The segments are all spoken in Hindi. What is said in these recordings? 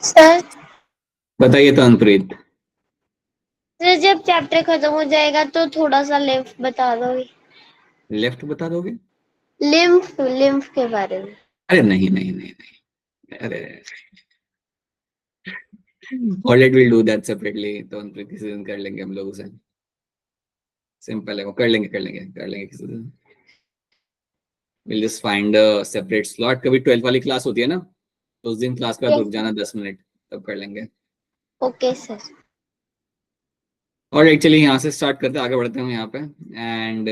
सर बताइए तनप्रीत। सर जब चैप्टर खत्म हो जाएगा तो थोड़ा सा लिम्फ बता दोगे? लेफ्ट बता दोगे? लिम्फ लिम्फ के बारे में। अरे नहीं नहीं नहीं नहीं, अरे already will do that separately. Tanpreet किसी दिन कर लेंगे हम लोग उसे। सिंपल है, वो कर लेंगे किसी दिन। Will just find a separate slot. कभी 12 वाली क्लास होती है ना, तो उस दिन क्लास के बाद रुक जाना 10 मिनट, तब कर लेंगे। Okay sir. और एक्चुअली यहाँ से स्टार्ट करते आगे बढ़ते हैं यहाँ पे। एंड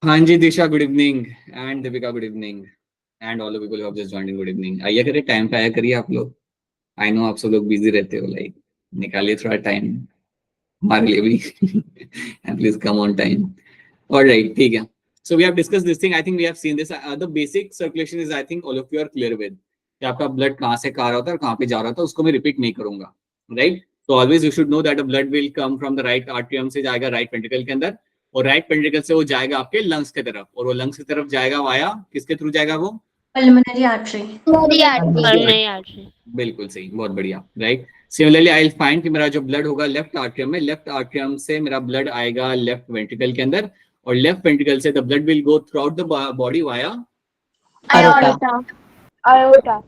हाँ जी Disha, good evening. And Deepika, good evening. And all the people who have just joined, good evening. आइए करिए, टाइम पे आया करिए आप लोग। आई नो आप सब लोग बिजी रहते हो, लाइक निकालिए थोड़ा टाइम हमारे लिए भी। And please come on time. Alright, ठीक है। So we have discussed this thing. I think we have seen this. The basic circulation is, I think all of you are clear with कि आपका ब्लड कहाँ से कहाँ होता है और कहाँ पे जा रहा था, उसको मैं रिपीट नहीं करूंगा, राइट? तो always you should know that blood will come from the right atrium से जाएगा राइट वेंट्रिकल के अंदर, और राइट वेंट्रिकल से वो जाएगा आपके लंग्स की तरफ, और वो लंग्स की तरफ जाएगा वाया किसके थ्रू जाएगा? वो पल्मोनरी आर्टरी। बिल्कुल सही, बहुत बढ़िया, right. Similarly I will find कि मेरा जो ब्लड होगा लेफ्ट आर्टरियम में, लेफ्ट आर्टरियम से मेरा ब्लड आएगा लेफ्ट वेंट्रिकल के अंदर, और लेफ्ट वेंट्रिकल से the blood will go through out the body via iota. Iota.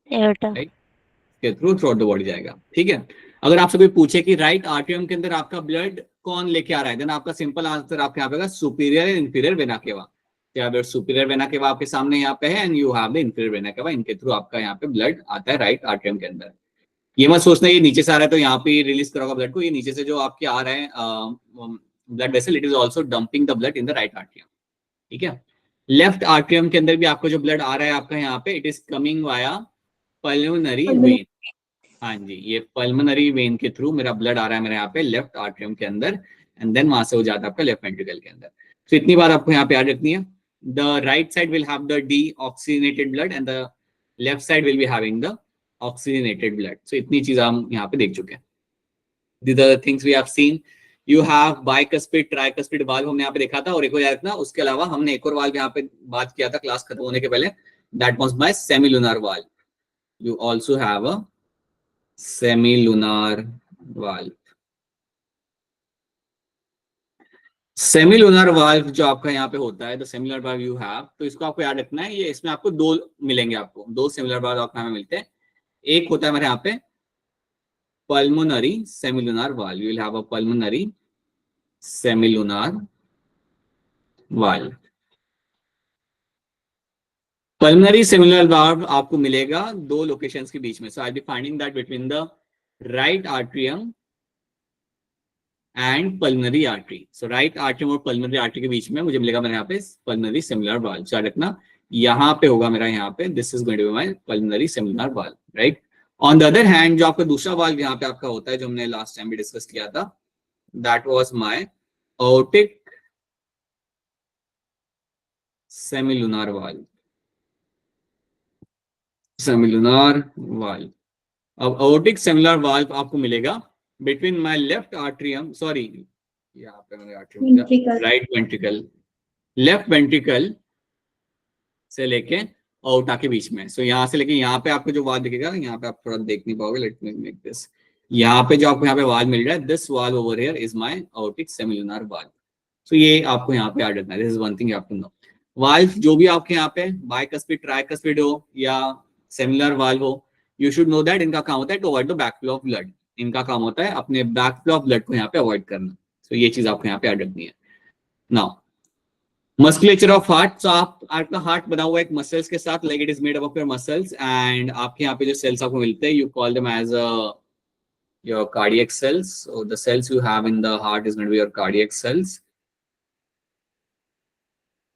Aorta. के थ्रू आउट द बॉडी जाएगा, ठीक है। अगर आपसे कोई पूछे कि राइट आर्टरियम के अंदर आपका ब्लड कौन लेके आ रहा है, देन आपका सिंपल आंसर आपके यहाँ पे superior and inferior vena cava. Superior vena cava आपके सामने यहाँ पे है, and you have the inferior vena cava, इनके थ्रू आपका यहाँ पे ब्लड आता है राइट आर्टरियम के अंदर। ये मत सोचना ये नीचे से आ रहा है तो यहाँ पे रिलीज करोगा ब्लड को, ये नीचे से जो आपके आ रहा है blood vessel, it is also dumping the blood in the right atrium, ठीक है। लेफ्ट आर्टरियम के अंदर भी आपको जो ब्लड आ रहा है आपका यहाँ पे, it is coming via pulmonary vein. हाँ जी, ये पल्मोनरी वेन के थ्रू मेरा ब्लड आ रहा है मेरे यहाँ पे लेफ्ट आर्टरियम के अंदर, एंड देन वहां से हो जाता है आपका लेफ्ट वेंट्रिकल के अंदर। तो इतनी बार आपको यहाँ पे याद रखनी है, the right side will have the deoxygenated blood and the left side will be having the oxygenated blood. So इतनी चीज हम यहाँ पे देख चुके हैं। These are the things we have seen. You have bicuspid, tricuspid valve हमने यहाँ पे देखा था, और एक और याद रखना, उसके अलावा हमने एक और वाल्व यहाँ पे बात किया था क्लास खत्म होने के पहले, that was my semilunar valve. You also have a semilunar valve. Semilunar valve जो आपका यहाँ पे होता है, the semilunar valve you have, तो इसको आपको याद रखना है। ये इसमें आपको दो मिलेंगे, आपको दो सेमिलुनर वाल्व आपको यहाँ मिलते हैं। एक होता है हमारे यहाँ पे pulmonary semilunar valve, you will have a pulmonary semilunar valve. Pulmonary semilunar valve आपको मिलेगा दो लोकेशंस के बीच में। So I be finding that between the right atrium and pulmonary artery. So right atrium और पल्मोनरी आर्टरी के बीच में मुझे मिलेगा मेरे यहाँ पे पल्मोनरी सेमिलुनर वाल्व। याद रखना, यहाँ पे होगा मेरा यहाँ पे, this is going to be my pulmonary semilunar valve, right. On the other hand जो आपका दूसरा वाल्व यहाँ पे आपका होता है, जो हमने लास्ट टाइम भी डिस्कस किया था, that was my aortic semilunar valve. Semilunar valve, अब aortic सेमिलुनर वाल्व आपको मिलेगा between my left atrium, sorry यहाँ पे मैंने atrium, right ventricle, left ventricle से लेके aorta के बीच में। सो यहाँ से लेके यहाँ पे आपको जो वाल्व दिखेगा, यहाँ पे आप थोड़ा देख नहीं पाओगे, लेट मी मेक दिस। यहाँ पे जो आपको यहाँ पे वाल्व मिल रहा है, this valve over here is my aortic semilunar valve. So ये आपको यहाँ पे याद रखना है, this is one thing you have to know. Valve जो भी आपके यहाँ पे बाइकस्पिड, ट्राइकस्पिड हो या सेमिलर वाल्व हो, यू शुड नो दैट इनका काम होता है to avoid the backflow of blood. इनका काम होता है अपने बैकफ्लो ऑफ ब्लड को यहाँ पे अवॉइड करना। सो ये चीज आपको यहाँ पे याद रखनी है। नाउ मस्कुलेचर ऑफ हार्ट, तो आपका हार्ट बना हुआ है एक मसल्स के साथ, like it is made up of your muscles, and आपके यहाँ पे जो सेल्स आपको मिलते हैं, you call them as your cardiac cells, और the cells you have in the heart is going to be your cardiac cells.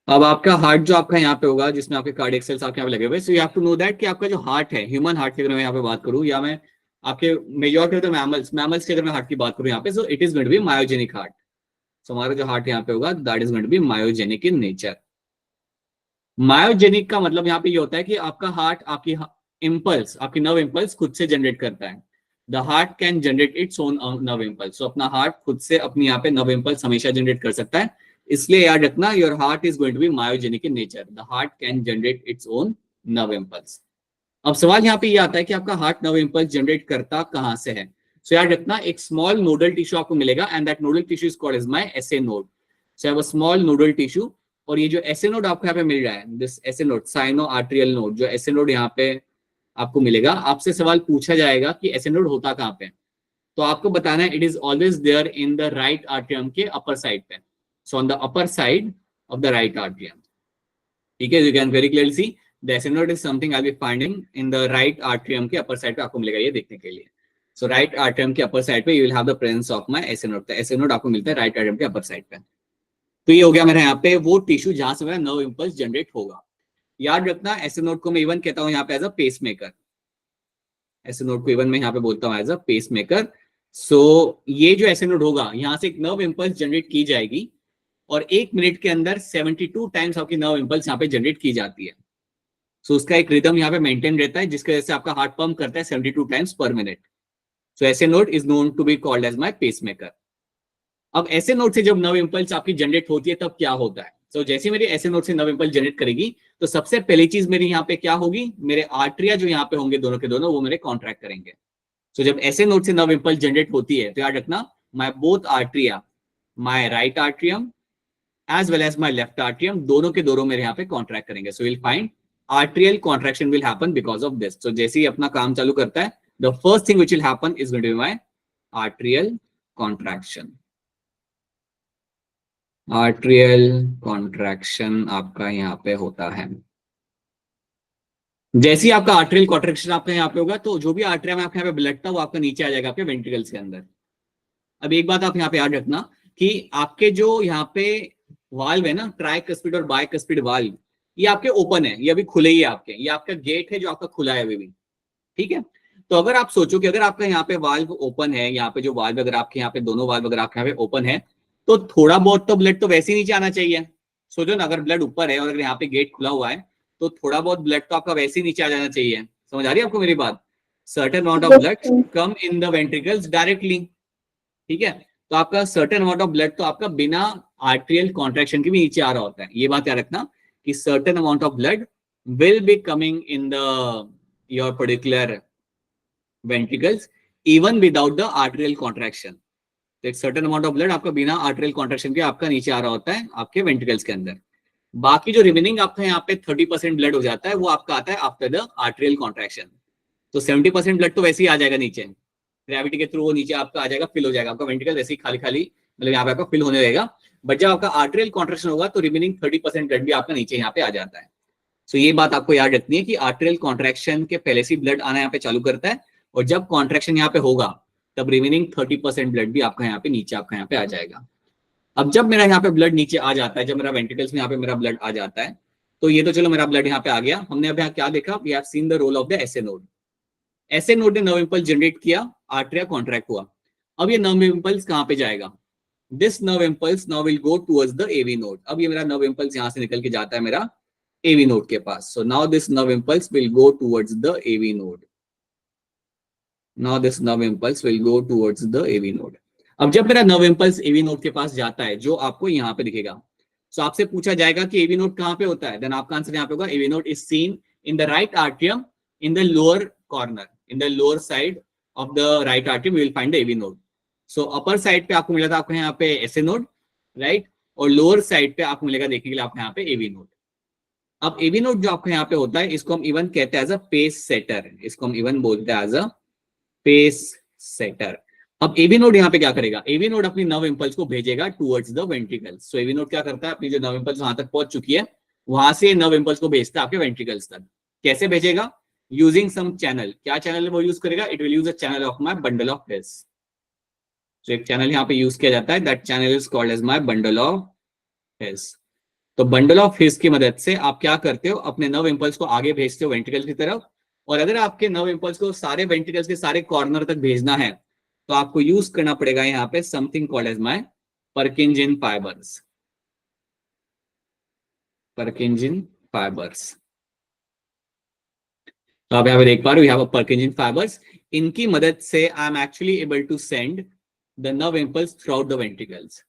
अब आपका हार्ट जो आपका यहाँ पे होगा, जिसमें आपके कार्डियक सेल्स आपके यहाँ पे लगे हुए, so you have to know that कि आपका जो हार्ट है, ह्यूमन हार्ट की अगर मैं यहाँ पे बात करूँ, या मैं आपके मेजॉरिटी ऑफ द मैमल्स की अगर मैं हार्ट की बात करूँ यहाँ पे, so it is going to be myogenic heart. So हमारा जो हार्ट यहाँ पे होगा, that is going to be myogenic in nature. Myogenic का मतलब यहाँ पे ये होता है कि आपका हार्ट आपकी इम्पल्स, आपकी नर्व इम्पल्स खुद से जनरेट करता है। The heart can generate its own nerve impulse. So अपना हार्ट खुद से अपनी यहाँ पे नर्व इम्पल्स हमेशा जनरेट कर सकता है। इसलिए याद रखना your heart is going to be myogenic in nature, the heart can generate its own nerve impulse. अब सवाल यहाँ पे ये आता है कि आपका हार्ट नर्व इम्पल्स जनरेट करता कहाँ से है। सो याद रखना एक स्मॉल नोडल टिश्यू आपको मिलेगा and that nodal tissue is called as my SA node. So have a small nodal tissue, और ये जो एसए नोड आपको यहाँ पे मिल रहा है, this SA node, sino arterial node, जो एसए नोड यहाँ पे आपको मिलेगा, आपसे सवाल पूछा जाएगा कि एसए नोड होता कहाँ पे, तो आपको बताना है it is always there in the right atrium के अपर साइड पे, so on the upper side of the right atrium. ठीक है, you can very clearly see the SA node is something I will be finding in the right atrium के अपर साइड पे, आपको मिलेगा ये देखने के लिए। सो राइट आर्ट्रियम के अपर साइड पे you will have the presence of my SA node, SA node आपको मिलता है राइट आर्ट्रियम के अपर साइड पे। तो ये हो गया मेरा यहाँ पे वो टिश्यू जहां से मेरा नर्व इम्पल्स जनरेट होगा। याद रखना एसए नोड को मैं इवन कहता हूँ यहाँ पे as a pacemaker, SA node को इवन मैं यहाँ पे बोलता हूँ as a pacemaker. So ये जो एसए नोड होगा यहाँ से एक नर्व इम्पल्स जनरेट की जाएगी और 1 मिनट के अंदर 72 टाइम्स आपकी नर्व इम्पल्स यहाँ पे जनरेट की जाती है। सो उसका एक रिदम यहाँ पे मेंटेन रहता है जिसकी वजह से आपका हार्ट पंप करता है 72 times per minute. So SA node is known to be called as my pacemaker. अब एसए नोड से जब नर्व इम्पल्स आपकी जनरेट होती है तब क्या होता है। सो जैसे मेरी एसए नोड से नर्व इम्पल्स जनरेट करेगी तो सबसे पहली चीज मेरी यहाँ पे क्या होगी, मेरे आर्टरिया जो यहाँ पे होंगे दोनों के दोनों वो मेरे कॉन्ट्रैक्ट करेंगे। सो जब एसए नोड से नर्व इम्पल्स जनरेट होती है तो याद रखना my both atria, my right atrium as well as my left atrium, दोनों के दोनों मेरे यहाँ पे कॉन्ट्रैक्ट करेंगे। So will find arterial contraction will happen because of this. So जैसे ही अपना काम चालू करता है the first thing which will happen is going to be my arterial contraction. Arterial contraction आपका यहाँ पे होता है। जैसे ही आपका आर्टरियल कॉन्ट्रैक्शन आपका यहाँ पे होगा तो जो भी आर्टरिया में आपके यहाँ पे ब्लड था वो आपका नीचे आ जाएगा आपके वेंट्रिकल्स के अंदर। अब एक बात आप यहाँ पे याद रखना कि आपके जो यहाँ पे वाल्व है ना, ट्राइकस्पिड और बाइकस्पिड वाल्व, ये आपके ओपन है, ये अभी खुले ही है आपके, ये आपका गेट है जो आपका खुला है अभी भी। ठीक है, तो अगर आप सोचो कि अगर आपका यहाँ पे वाल्व ओपन है, यहाँ पे जो वाल्व अगर आपके यहाँ पे दोनों वाल्व अगर आपके यहाँ पे ओपन है तो थोड़ा बहुत तो ब्लड तो वैसे ही नीचे आना चाहिए। सोचो ना, अगर ब्लड ऊपर है और अगर यहाँ पे गेट खुला हुआ है तो थोड़ा बहुत ब्लड तो आपका वैसे ही नीचे आ जाना चाहिए। समझ आ रही है आपको मेरी बात? Certain amount of blood come in the ventricles directly. ठीक है, तो आपका सर्टेन अमाउंट ऑफ ब्लड तो आपका बिना आर्टरियल कॉन्ट्रैक्शन के भी नीचे आ रहा होता है। ये बात याद रखना कि certain amount of blood will be coming in the your particular ventricles even without the arterial contraction. तो एक सर्टेन अमाउंट ऑफ ब्लड आपका बिना आर्टरियल कॉन्ट्रैक्शन के आपका नीचे आ रहा होता है आपके वेंट्रिकल्स के अंदर। बाकी जो रिमेनिंग आपका यहाँ पे 30% ब्लड हो जाता है वो आपका आता है आफ्टर द आर्टरियल कॉन्ट्रैक्शन। तो 70% ब्लड तो वैसे ही आ जाएगा नीचे, ग्रेविटी के थ्रू वो नीचे आपका आ जाएगा, फिल हो जाएगा आपका वेंट्रिकल वैसे ही खाली खाली, मतलब यहाँ पे आपका फिल होने रहेगा। बट जब आपका आर्टरियल कॉन्ट्रैक्शन होगा तो रिमेनिंग 30% ब्लड भी आपका नीचे यहाँ पे आ जाता है। सो ये बात आपको याद रखनी है कि आर्टरियल कॉन्ट्रैक्शन के पहले से ब्लड आना यहाँ पे चालू करता है और जब कॉन्ट्रैक्शन यहाँ पे होगा तब रिमेनिंग 30% ब्लड भी आपका यहाँ पे नीचे आपका यहाँ पे आ जाएगा। अब जब मेरा यहाँ पे ब्लड नीचे आ जाता है, जब मेरा वेंट्रिकल्स में यहाँ पे मेरा ब्लड आ जाता है तो ये तो चलो मेरा ब्लड यहाँ पे आ गया। हमने अब यहाँ क्या देखा, we have seen the role of the SA node. SA node ने नर्व इम्पल्स जनरेट किया, आर्टरिया कॉन्ट्रैक्ट हुआ। अब ये नर्व इम्पल्स कहाँ पे जाएगा, this nerve impulse now will go towards the AV node. अब ये मेरा नर्व इम्पल्स यहाँ से निकल के जाता है मेरा एवी नोड के पास। So now this nerve impulse will go towards the AV node. Now this nerve impulse will go towards the AV node. अब जब मेरा नर्व इम्पल्स एवी नोड के पास जाता है जो आपको यहाँ पे दिखेगा, सो आपसे पूछा जाएगा कि एवी नोड कहाँ पे होता है, देन आपका आंसर यहाँ पे होगा AV node is seen in the right atrium in the lower corner, in the lower side of the right atrium we will find the AV node. So upper side पे आपको मिला था आपको यहाँ पे एसए नोड, राइट, और लोअर साइड पे आपको मिलेगा देखने के लिए आपको यहाँ पे एवी नोड। अब एवी नोड जो आपको यहाँ पे होता है इसको हम इवन कहते हैं एज अ पेस सेटर, इसको हम इवन बोलते हैं एज अ पेस सेटर। अब एवी नोड यहाँ पे क्या करेगा, एवी नोड अपनी नर्व इम्पल्स को भेजेगा towards the ventricles. So AV node क्या करता है, अपनी जो नर्व इम्पल्स वहां तक पहुंच चुकी है वहां से नर्व इम्पल्स को भेजता है आपके वेंट्रिकल्स तक। कैसे भेजेगा, यूजिंग सम चैनल। क्या चैनल वो यूज करेगा, it will use a channel of my bundle of His. So एक चैनल यहाँ पे यूज किया जाता है, that channel is called as my bundle of His. तो बंडल ऑफ हिस की मदद से आप क्या करते हो, अपने नर्व इम्पल्स को आगे भेजते हो वेंट्रिकल की तरफ, और अगर आपके नर्व इम्पल्स को सारे वेंट्रिकल्स के सारे कॉर्नर तक भेजना है तो आपको यूज करना पड़ेगा यहाँ पे something called as my Purkinje fibres. Purkinje fibres, तो आप यहाँ पे देख पा रहे हो पर्किंजिन फाइबर्स। इनकी मदद से I am actually able to send the nerve impulse throughout the ventricles.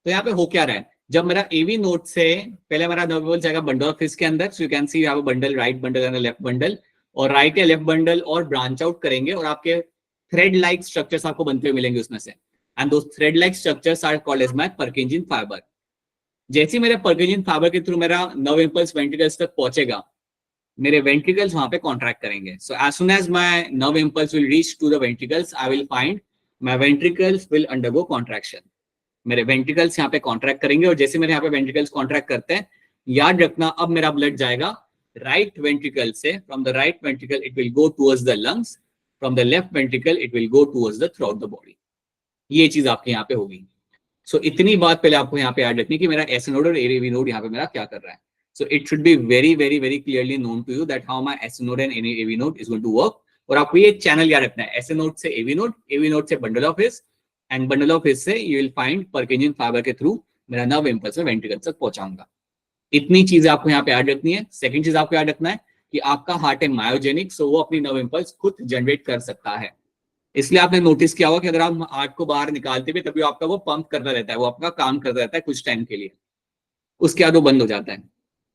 तो यहाँ पे हो क्या रहा है, जब मेरा एवी नोड से पहले मेरा नर्व इम्पल्स जाएगा बंडल ऑफ फिश के अंदर, सो you can C have a bundle, right bundle and left bundle, और राइट या लेफ्ट बंडल और ब्रांच आउट करेंगे और आपके थ्रेड लाइक स्ट्रक्चर्स आपको बनते हुए मिलेंगे उसमें से, and those thread like structures are called as my Purkinje fibre. जैसे मेरे पर्किंजिन फाइबर के थ्रू मेरा नर्व इम्पल्स वेंट्रिकल्स तक पहुंचेगा, मेरे वेंट्रिकल्स वहां पे कॉन्ट्रैक्ट करेंगे। So as soon as my nerve impulse will reach to the ventricles, I will find my ventricles will undergo contraction. मेरे वेंट्रिकल्स यहाँ पे कॉन्ट्रैक्ट करेंगे, और जैसे मेरे यहाँ पे वेंट्रिकल्स कॉन्ट्रैक्ट करते हैं, याद रखना अब मेरा ब्लड जाएगा राइट वेंट्रिकल से, from the right ventricle it will go towards the lungs, from the left ventricle it will go towards the through out the body. ये चीज आपके यहाँ पे होगी। सो इतनी बात पहले आपको यहाँ पे याद रखनी कि मेरा एसी नोड और एवी नोड यहाँ पे मेरा क्या कर रहा है। So it should be very very very clearly known to you that how my SN node and AV node is going to work। और आपको ये चैनल याद रखना है, SN node से AV node से bundle of his, and bundle of his से you will find Purkinje fiber के थ्रू मेरा नर्व इम्पल्स में वेंट्रिकल तक पहुंचाऊंगा। इतनी चीज आपको यहाँ पे याद रखनी है। सेकंड चीज आपको याद रखना है कि आपका हार्ट है मायोजेनिक, सो वो अपनी नर्व इम्पल्स खुद जनरेट कर सकता है। इसलिए आपने नोटिस किया होगा कि अगर आप हार्ट को बाहर निकालते हुए तभी आपका वो पंप करता रहता है, वो आपका काम करता रहता है कुछ टाइम के लिए, उसके बाद वो बंद हो जाता है।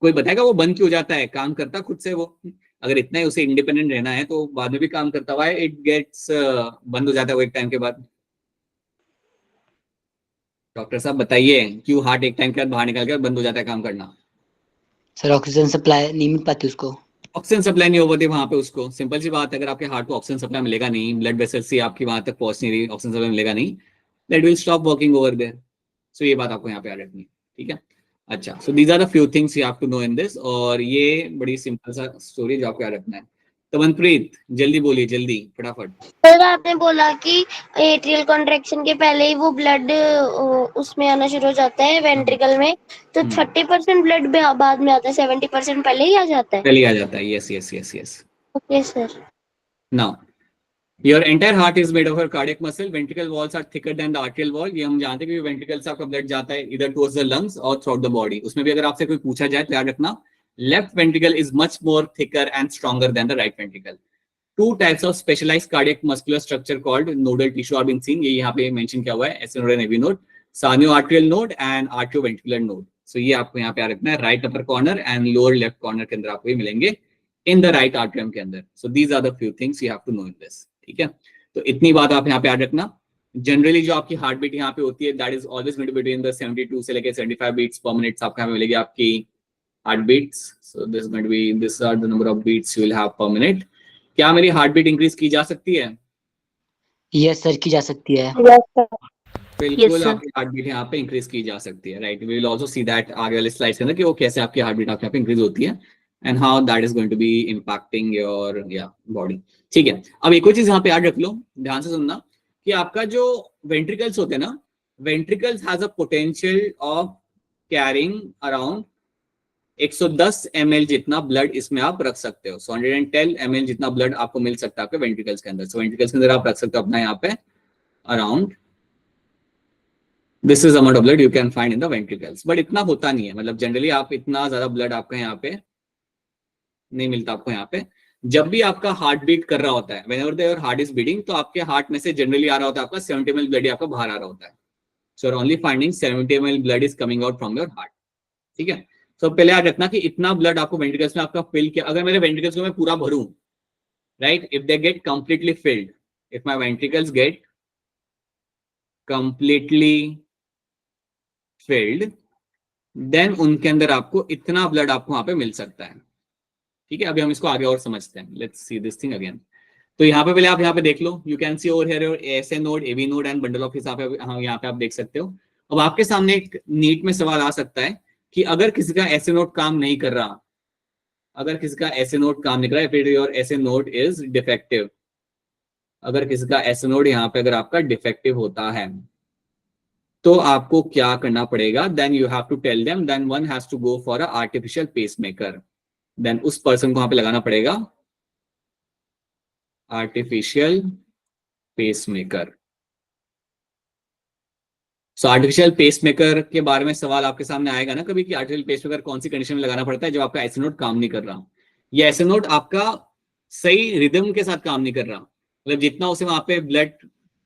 कोई बताएगा वो बंद क्यों जाता है? काम करता खुद से वो, अगर इतना ही उसे इंडिपेंडेंट रहना है तो बाद में भी काम करता हुआ है, इट गेट्स बंद हो जाता है वो एक टाइम के बाद। डॉक्टर साहब बताइए क्यों हार्ट एक टाइम के बाद बाहर निकल कर बंद हो जाता है काम करना? सर ऑक्सीजन सप्लाई नहीं मिल पाती उसको, ऑक्सीजन सप्लाई नहीं हो पाती वहां पे उसको। सिंपल सी बात है, अगर आपके हार्ट को ऑक्सीजन सप्लाई मिलेगा नहीं, ब्लड वेसल से आपकी वहां तक पहुंच नहीं रही, ऑक्सीजन सप्लाई मिलेगा नहीं, that will stop working over there. So ये बात आपको यहाँ पे याद रखनी है, ठीक है। अच्छा, so these are the few things you have to know in this, और ये बड़ी सिंपल सा स्टोरी जो आपको याद रखना है। तो मनप्रीत जल्दी बोलिए, जल्दी फटाफट। सर आपने बोला कि एट्रियल कॉन्ट्रैक्शन के पहले ही वो ब्लड उसमें आना शुरू हो जाता है वेंट्रिकल में, तो 30% ब्लड बाद में आता है, 70% पहले ही आ जाता है? पहले ही आ जाता है, yes yes yes yes. Okay sir. Now your entire heart is made of your cardiac muscle, ventricle walls are thicker than the arterial wall। ये हम जानते हैं कि वेंट्रिकल से आपका ब्लड जाता है इधर towards the lungs और throughout the body। उसमें भी अगर आपसे कोई पूछा जाए तो याद रखना left ventricle is much more thicker and stronger than the right ventricle। Two types of specialized cardiac muscular structure called nodal tissue are being seen। ये यहाँ पे मेंशन किया हुआ है, SN node and AV node, साइनोआर्ट्रियल node and arterioventricular node। So ये आपको यहाँ पे याद रखना है, right upper corner and lower left corner के अंदर आपको ये मिलेंगे इन द राइट आर्ट्रियम के अंदर। So these are the few things you have to know in this, ठीक है। तो इतनी बात आप यहाँ पे याद रखना। जनरली जो आपकी हार्ट बीट यहाँ पे होती है that is always between the 72 से लेके 75 बीट्स पर मिनट आपको यहाँ पे मिलेगी आपकी heart beats. So this are the number of beats you will have per minute. क्या मेरी हार्ट बीट इंक्रीज की जा सकती है? यस सर की जा सकती है। बिल्कुल आपकी हार्ट बीट यहाँ पे इंक्रीज की जा सकती है, right. We will also see that आगे वाले स्लाइड्स के अंदर कि वो कैसे आपकी हार्ट बीट आपके यहाँ पे इंक्रीज होती है and how that is going to be impacting your body, ठीक है। अब एक और चीज यहाँ पे याद रख लो, ध्यान से सुनना कि आपका जो वेंट्रिकल्स होते हैं ना, ventricles has a potential of carrying around 110 ml जितना ब्लड इसमें आप रख सकते हो। 110 ml जितना ब्लड आपको मिल सकता है आपके वेंट्रिकल्स के अंदर। सो वेंट्रिकल्स के अंदर आप रख सकते हो अपना यहाँ पे around this is amount of blood you can find in the ventricles. But इतना होता नहीं है, मतलब जनरली आप इतना ज्यादा ब्लड आपका यहाँ पे नहीं मिलता आपको यहाँ पे। जब भी आपका हार्ट बीट कर रहा होता है, whenever your heart is beating, तो आपके हार्ट में से जनरली आ रहा होता है आपका 70 ml ब्लड आपका बाहर आ रहा होता है। So only finding 70 ml blood is coming out from your heart, ठीक है। सो पहले याद रखना कि इतना ब्लड आपको वेंट्रिकल्स में आपका फिल किया। अगर मेरे वेंट्रिकल्स को मैं पूरा भरूं, right, if they get completely filled, if my ventricles get completely filled, then उनके अंदर आपको इतना ब्लड आपको वहां पे मिल सकता है, ठीक है। अभी हम इसको आगे और समझते हैं। Let's see this thing again. तो यहाँ पे पहले आप यहाँ पे देख लो, you can see over here your SN node, AV node and bundle of His. यहाँ पे आप देख सकते हो। अब आपके सामने एक नीट में सवाल आ सकता है कि अगर किसी का एसएन नोड काम नहीं कर रहा, अगर किसी का एसएन नोड काम नहीं कर रहा, फिर your SN node is defective. अगर किसी का एसएन नोड यहाँ पे अगर आपका डिफेक्टिव होता है तो आपको क्या करना पड़ेगा? Then you have to tell them, then one has to go for a artificial pacemaker. Then उस पर्सन को वहां पे लगाना पड़ेगा artificial pacemaker. So artificial pacemaker के बारे में सवाल आपके सामने आएगा ना कभी कि आर्टिफिशियल पेसमेकर कौन सी कंडीशन में लगाना पड़ता है जब आपका एसए नोड काम नहीं कर रहा, या एसए नोड आपका सही रिदम के साथ काम नहीं कर रहा, मतलब जितना उसे वहां पे ब्लड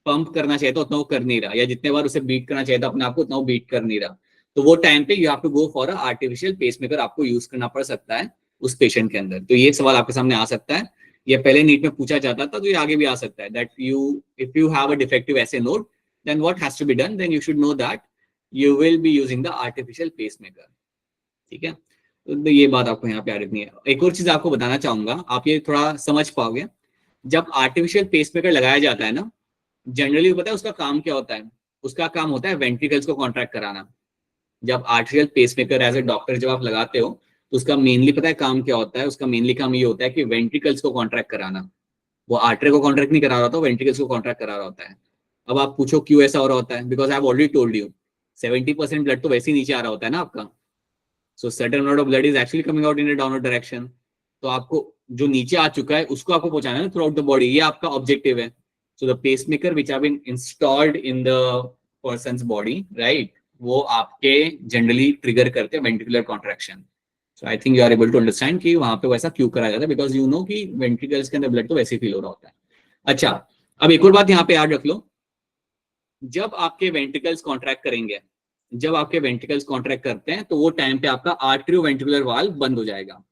पंप करना चाहिए था उतना वो कर नहीं रहा, या जितने बार उसे बीट करना चाहिए था अपने आप को उतना वो बीट कर नहीं रहा। तो वो टाइम पे you have to go for a artificial pacemaker आपको यूज करना पड़ सकता है उस पेशेंट के अंदर। तो ये सवाल आपके सामने आ सकता है, ये पहले नीट में पूछा जाता था, तो ये आगे भी आ सकता है that if you have a defective SA node then what has to be done, then you should know that you will be using the artificial pacemaker. ठीक है, तो ये बात आपको यहाँ पे याद रखनी है। एक और चीज आपको बताना चाहूंगा, आप ये थोड़ा समझ पाओगे। जब आर्टिफिशियल पेसमेकर लगाया जाता है ना, जनरली पता है उसका काम क्या होता है? उसका काम होता है वेंट्रिकल्स को कॉन्ट्रैक्ट कराना। जब artificial pacemaker as a doctor जब आप लगाते हो तो उसका मेनली पता है काम क्या होता है? उसका मेनली काम ये होता है कि वेंट्रिकल्स को कॉन्ट्रैक्ट कराना। वो आर्टरी को कॉन्ट्रैक्ट नहीं करा रहा होता, वेंट्रिकल्स को कॉन्ट्रैक्ट करा रहा होता है। अब आप पूछो क्यों ऐसा हो रहा होता है? Because I have already told you 70% blood तो वैसे ही नीचे आ रहा होता है ना आपका। सो certain amount of blood is actually coming out in a downward direction. तो आपको जो नीचे आ चुका है उसको आपको पहुंचाना है थ्रू आउट द बॉडी, ये आपका ऑब्जेक्टिव है। So the pacemaker which have been installed in the person's body, right, वो आपके जनरली ट्रिगर करते हैं ventricular contraction. So I think you are able to understand कि वहां पे वैसा क्यों करा जाता है, बिकॉज यू नो कि वेंट्रिकल्स के अंदर ब्लड तो वैसे ही फील हो रहा होता है। अच्छा, अब एक और बात यहाँ पे याद रख लो, जब आपके वेंट्रिकल्स कॉन्ट्रैक्ट करेंगे, जब आपके वेंट्रिकल्स कॉन्ट्रैक्ट करते हैं तो वो टाइम पे आपका आर्टरियोवेंट्रिकुलर वाल्व बंद हो जाएगा।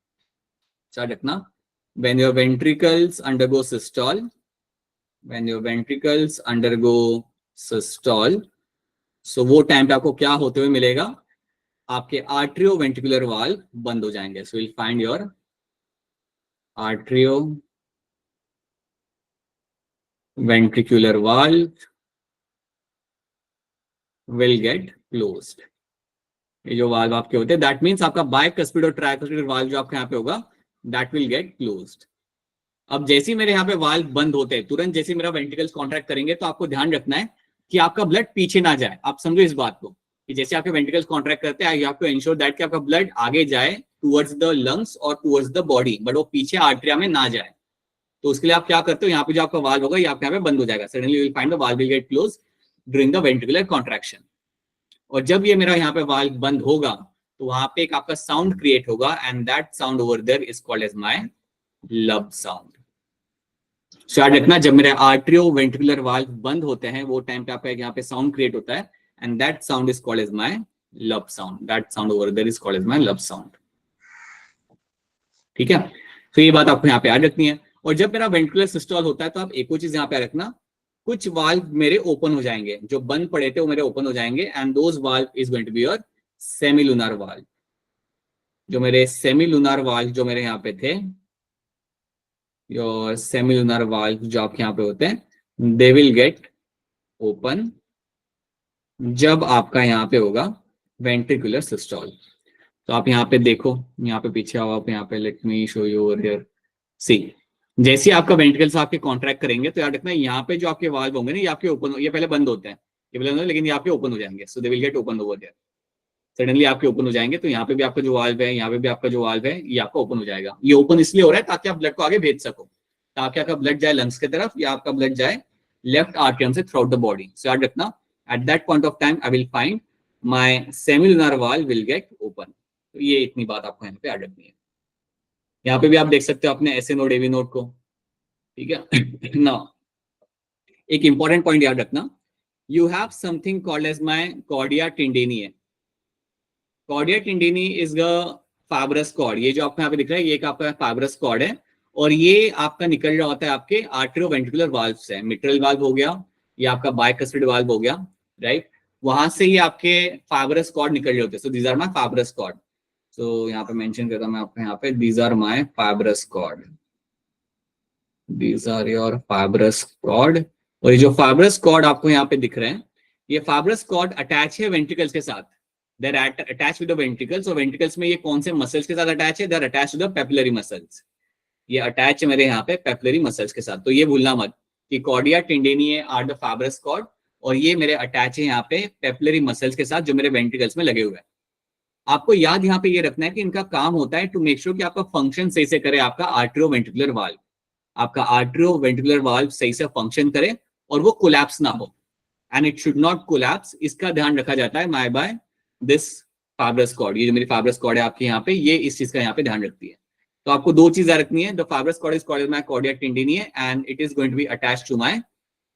याद रखना, when your ventricles undergo systole, when your ventricles undergo systole, so वो टाइम पे आपको क्या होते हुए मिलेगा? आपके आर्टरियोवेंट्रिकुलर वाल्व बंद हो जाएंगे। So will find your atrioventricular valve will get closed। ये जो वाल्व आपके होते हैं दैट मींस आपका बाइकस्पिड और ट्राइकस्पिड वाल्व जो आपके यहाँ पे होगा दैट विल गेट क्लोज्ड। अब जैसे ही मेरे यहाँ पे वाल्व बंद होते हैं, तुरंत जैसे मेरा वेंट्रिकल्स कॉन्ट्रैक्ट करेंगे, तो आपको ध्यान रखना है कि आपका ब्लड पीछे ना जाए। आप समझो इस बात को कि जैसे आपके वेंट्रिकल्स कॉन्ट्रैक्ट करते हैं, you have to ensure that कि आपका ब्लड आगे जाए टुवर्ड्स द लंग्स और टुवर्ड्स द बॉडी, बट वो पीछे आर्टरिया में ना जाए। तो उसके लिए आप क्या करते हो, यहाँ पे जो आपका वाल्व होगा ये आपके यहाँ पे बंद हो जाएगा। Suddenly you will find the valve will gate close during the ventricular contraction. और जब ये मेरा यहाँ पे वाल्व बंद होगा तो वहां पे एक आपका साउंड क्रिएट होगा and that sound over there is called as my lub sound. So याद रखना, जब मेरे आर्टरियो वेंट्रिकुलर वाल्व बंद होते हैं वो टाइम पे आपका यहाँ पे साउंड क्रिएट होता है and that sound is called as my lub sound. That sound over there is called as my lub sound. ठीक है, तो ये बात आपको यहाँ पे याद रखनी है। और जब मेरा वेंट्रिकुलर सिस्टोल होता है तो आप एक और चीज यहाँ पे रखना, कुछ वाल्व मेरे ओपन हो जाएंगे, जो बंद पड़े थे वो मेरे ओपन हो जाएंगे and those valve is going to be your semilunar valve. जो मेरे सेमीलुनार वाल्व जो मेरे यहाँ पे थे, योर सेमीलुनार वाल्व जो आपके यहाँ पे होते हैं, दे विल गेट ओपन जब आपका यहाँ पे होगा वेंट्रिकुलर सिस्टोल। तो आप यहाँ पे देखो, यहाँ पे पीछे आओ आप, यहाँ पे let me show you over here. See, जैसे आपका वेंट्रिकल्स आपके कॉन्ट्रैक्ट करेंगे तो याद रखना यहाँ पे जो आपके वाल्व होंगे ना, ये आपके ओपन, ये पहले बंद होते हैं, ये पहले लेकिन ये आपके ओपन हो जाएंगे। So they will get open over there. Suddenly आपके ओपन हो जाएंगे, तो यहाँ पे भी आपका जो वाल्व है, यहाँ पे भी आपका जो वाल्व है, ये आपका ओपन हो जाएगा। ये ओपन इसलिए हो रहा है ताकि आप ब्लड को आगे भेज सको, ताकि आपका ब्लड जाए लंग्स की तरफ या आपका ब्लड जाए लेफ्ट आर्टरियम से throughout the body. So याद रखना, at that point of time I will find my semilunar valve will get open. तो ये इतनी बात आपको यहाँ पे याद रखनी है। यहाँ पे भी आप देख सकते हो अपने एसए नोड एवी नोड को। ठीक है ना, एक इंपॉर्टेंट पॉइंट याद रखना, you have something called as my chordae tendineae है। Chordae tendineae is the fibrous cord. ये जो आपको यहाँ पे दिख रहा है ये एक आपका फाइब्रस कॉर्ड है और ये आपका निकल रहा होता है आपके आर्टरियोवेंट्रिकुलर वाल्व से। मिट्रल वाल्व हो गया, ये आपका बाइकस्पिड वाल्व हो गया, राइट, वहां से ही आपके फाइब्रस कॉर्ड निकल रहे होते हैं। So these are my fibrous cord. So यहाँ पे मेंशन करता हूं मैं आपको यहाँ पे, these are my fibrous cord, these are your fibrous cord. और ये जो फाइब्रस कॉर्ड आपको यहाँ पे दिख रहे हैं, ये फाइब्रस कॉर्ड अटैच है वेंट्रिकल्स के साथ। They are attach with the ventricles. और वेंट्रिकल्स में ये कौन से मसल्स के साथ अटैच है? They are attach to the papillary muscles. ये अटैच है मेरे यहाँ पे पेपिलरी मसल्स के साथ। तो ये भूलना मत कि कॉर्डिया टेंडेनी आर द फाइब्रस कॉर्ड और ये मेरे अटैच है यहाँ पे पेपिलरी मसल्स के साथ जो मेरे वेंट्रिकल्स में लगे हुए हैं। आपको याद यहाँ पे ये रखना है कि इनका काम होता है टू मेक श्योर कि आपका फंक्शन सही से करे आपका आर्टरियोवेंट्रिकुलर वाल्व। आपका आर्टरियोवेंट्रिकुलर वाल्व सही से फंक्शन करे और वो कोलैप्स ना हो, and it should not collapse. इसका ध्यान रखा जाता है my by this fibrous cord. ये जो मेरी फाइब्रस कॉर्ड है आपके यहाँ पे, ये इस चीज का यहाँ पे ध्यान रखती है। तो आपको दो चीजें रखनी है, the fibrous cord is called my chordae tendineae and it is going to be attached to my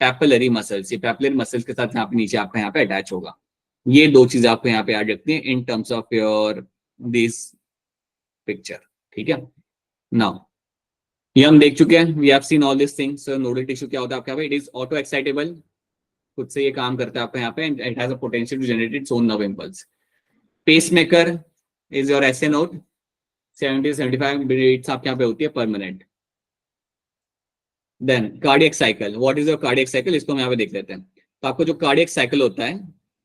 papillary muscles. ये पेपिलरी मसल्स के साथ यहाँ पे नीचे आपका यहाँ पे अटैच होगा। ये दो चीजें आपको यहाँ पे याद रखनी है in terms of your this picture, ठीक है। नाउ ये हम देख चुके हैं, we have seen all this things. Nodal tissue क्या होता है आपके यहाँ पे, इट इज ऑटो एक्साइटेबल, खुद से ये काम करता है आपके यहाँ पे, it has a potential to generate its own nerve impulse. Pacemaker is your SA node, 70 से 75 बीट्स आपके यहाँ पे होती है per minute. Then cardiac cycle, what is your cardiac cycle, इसको हम यहाँ पे देख लेते हैं। तो आपको जो कार्डियक साइकिल होता है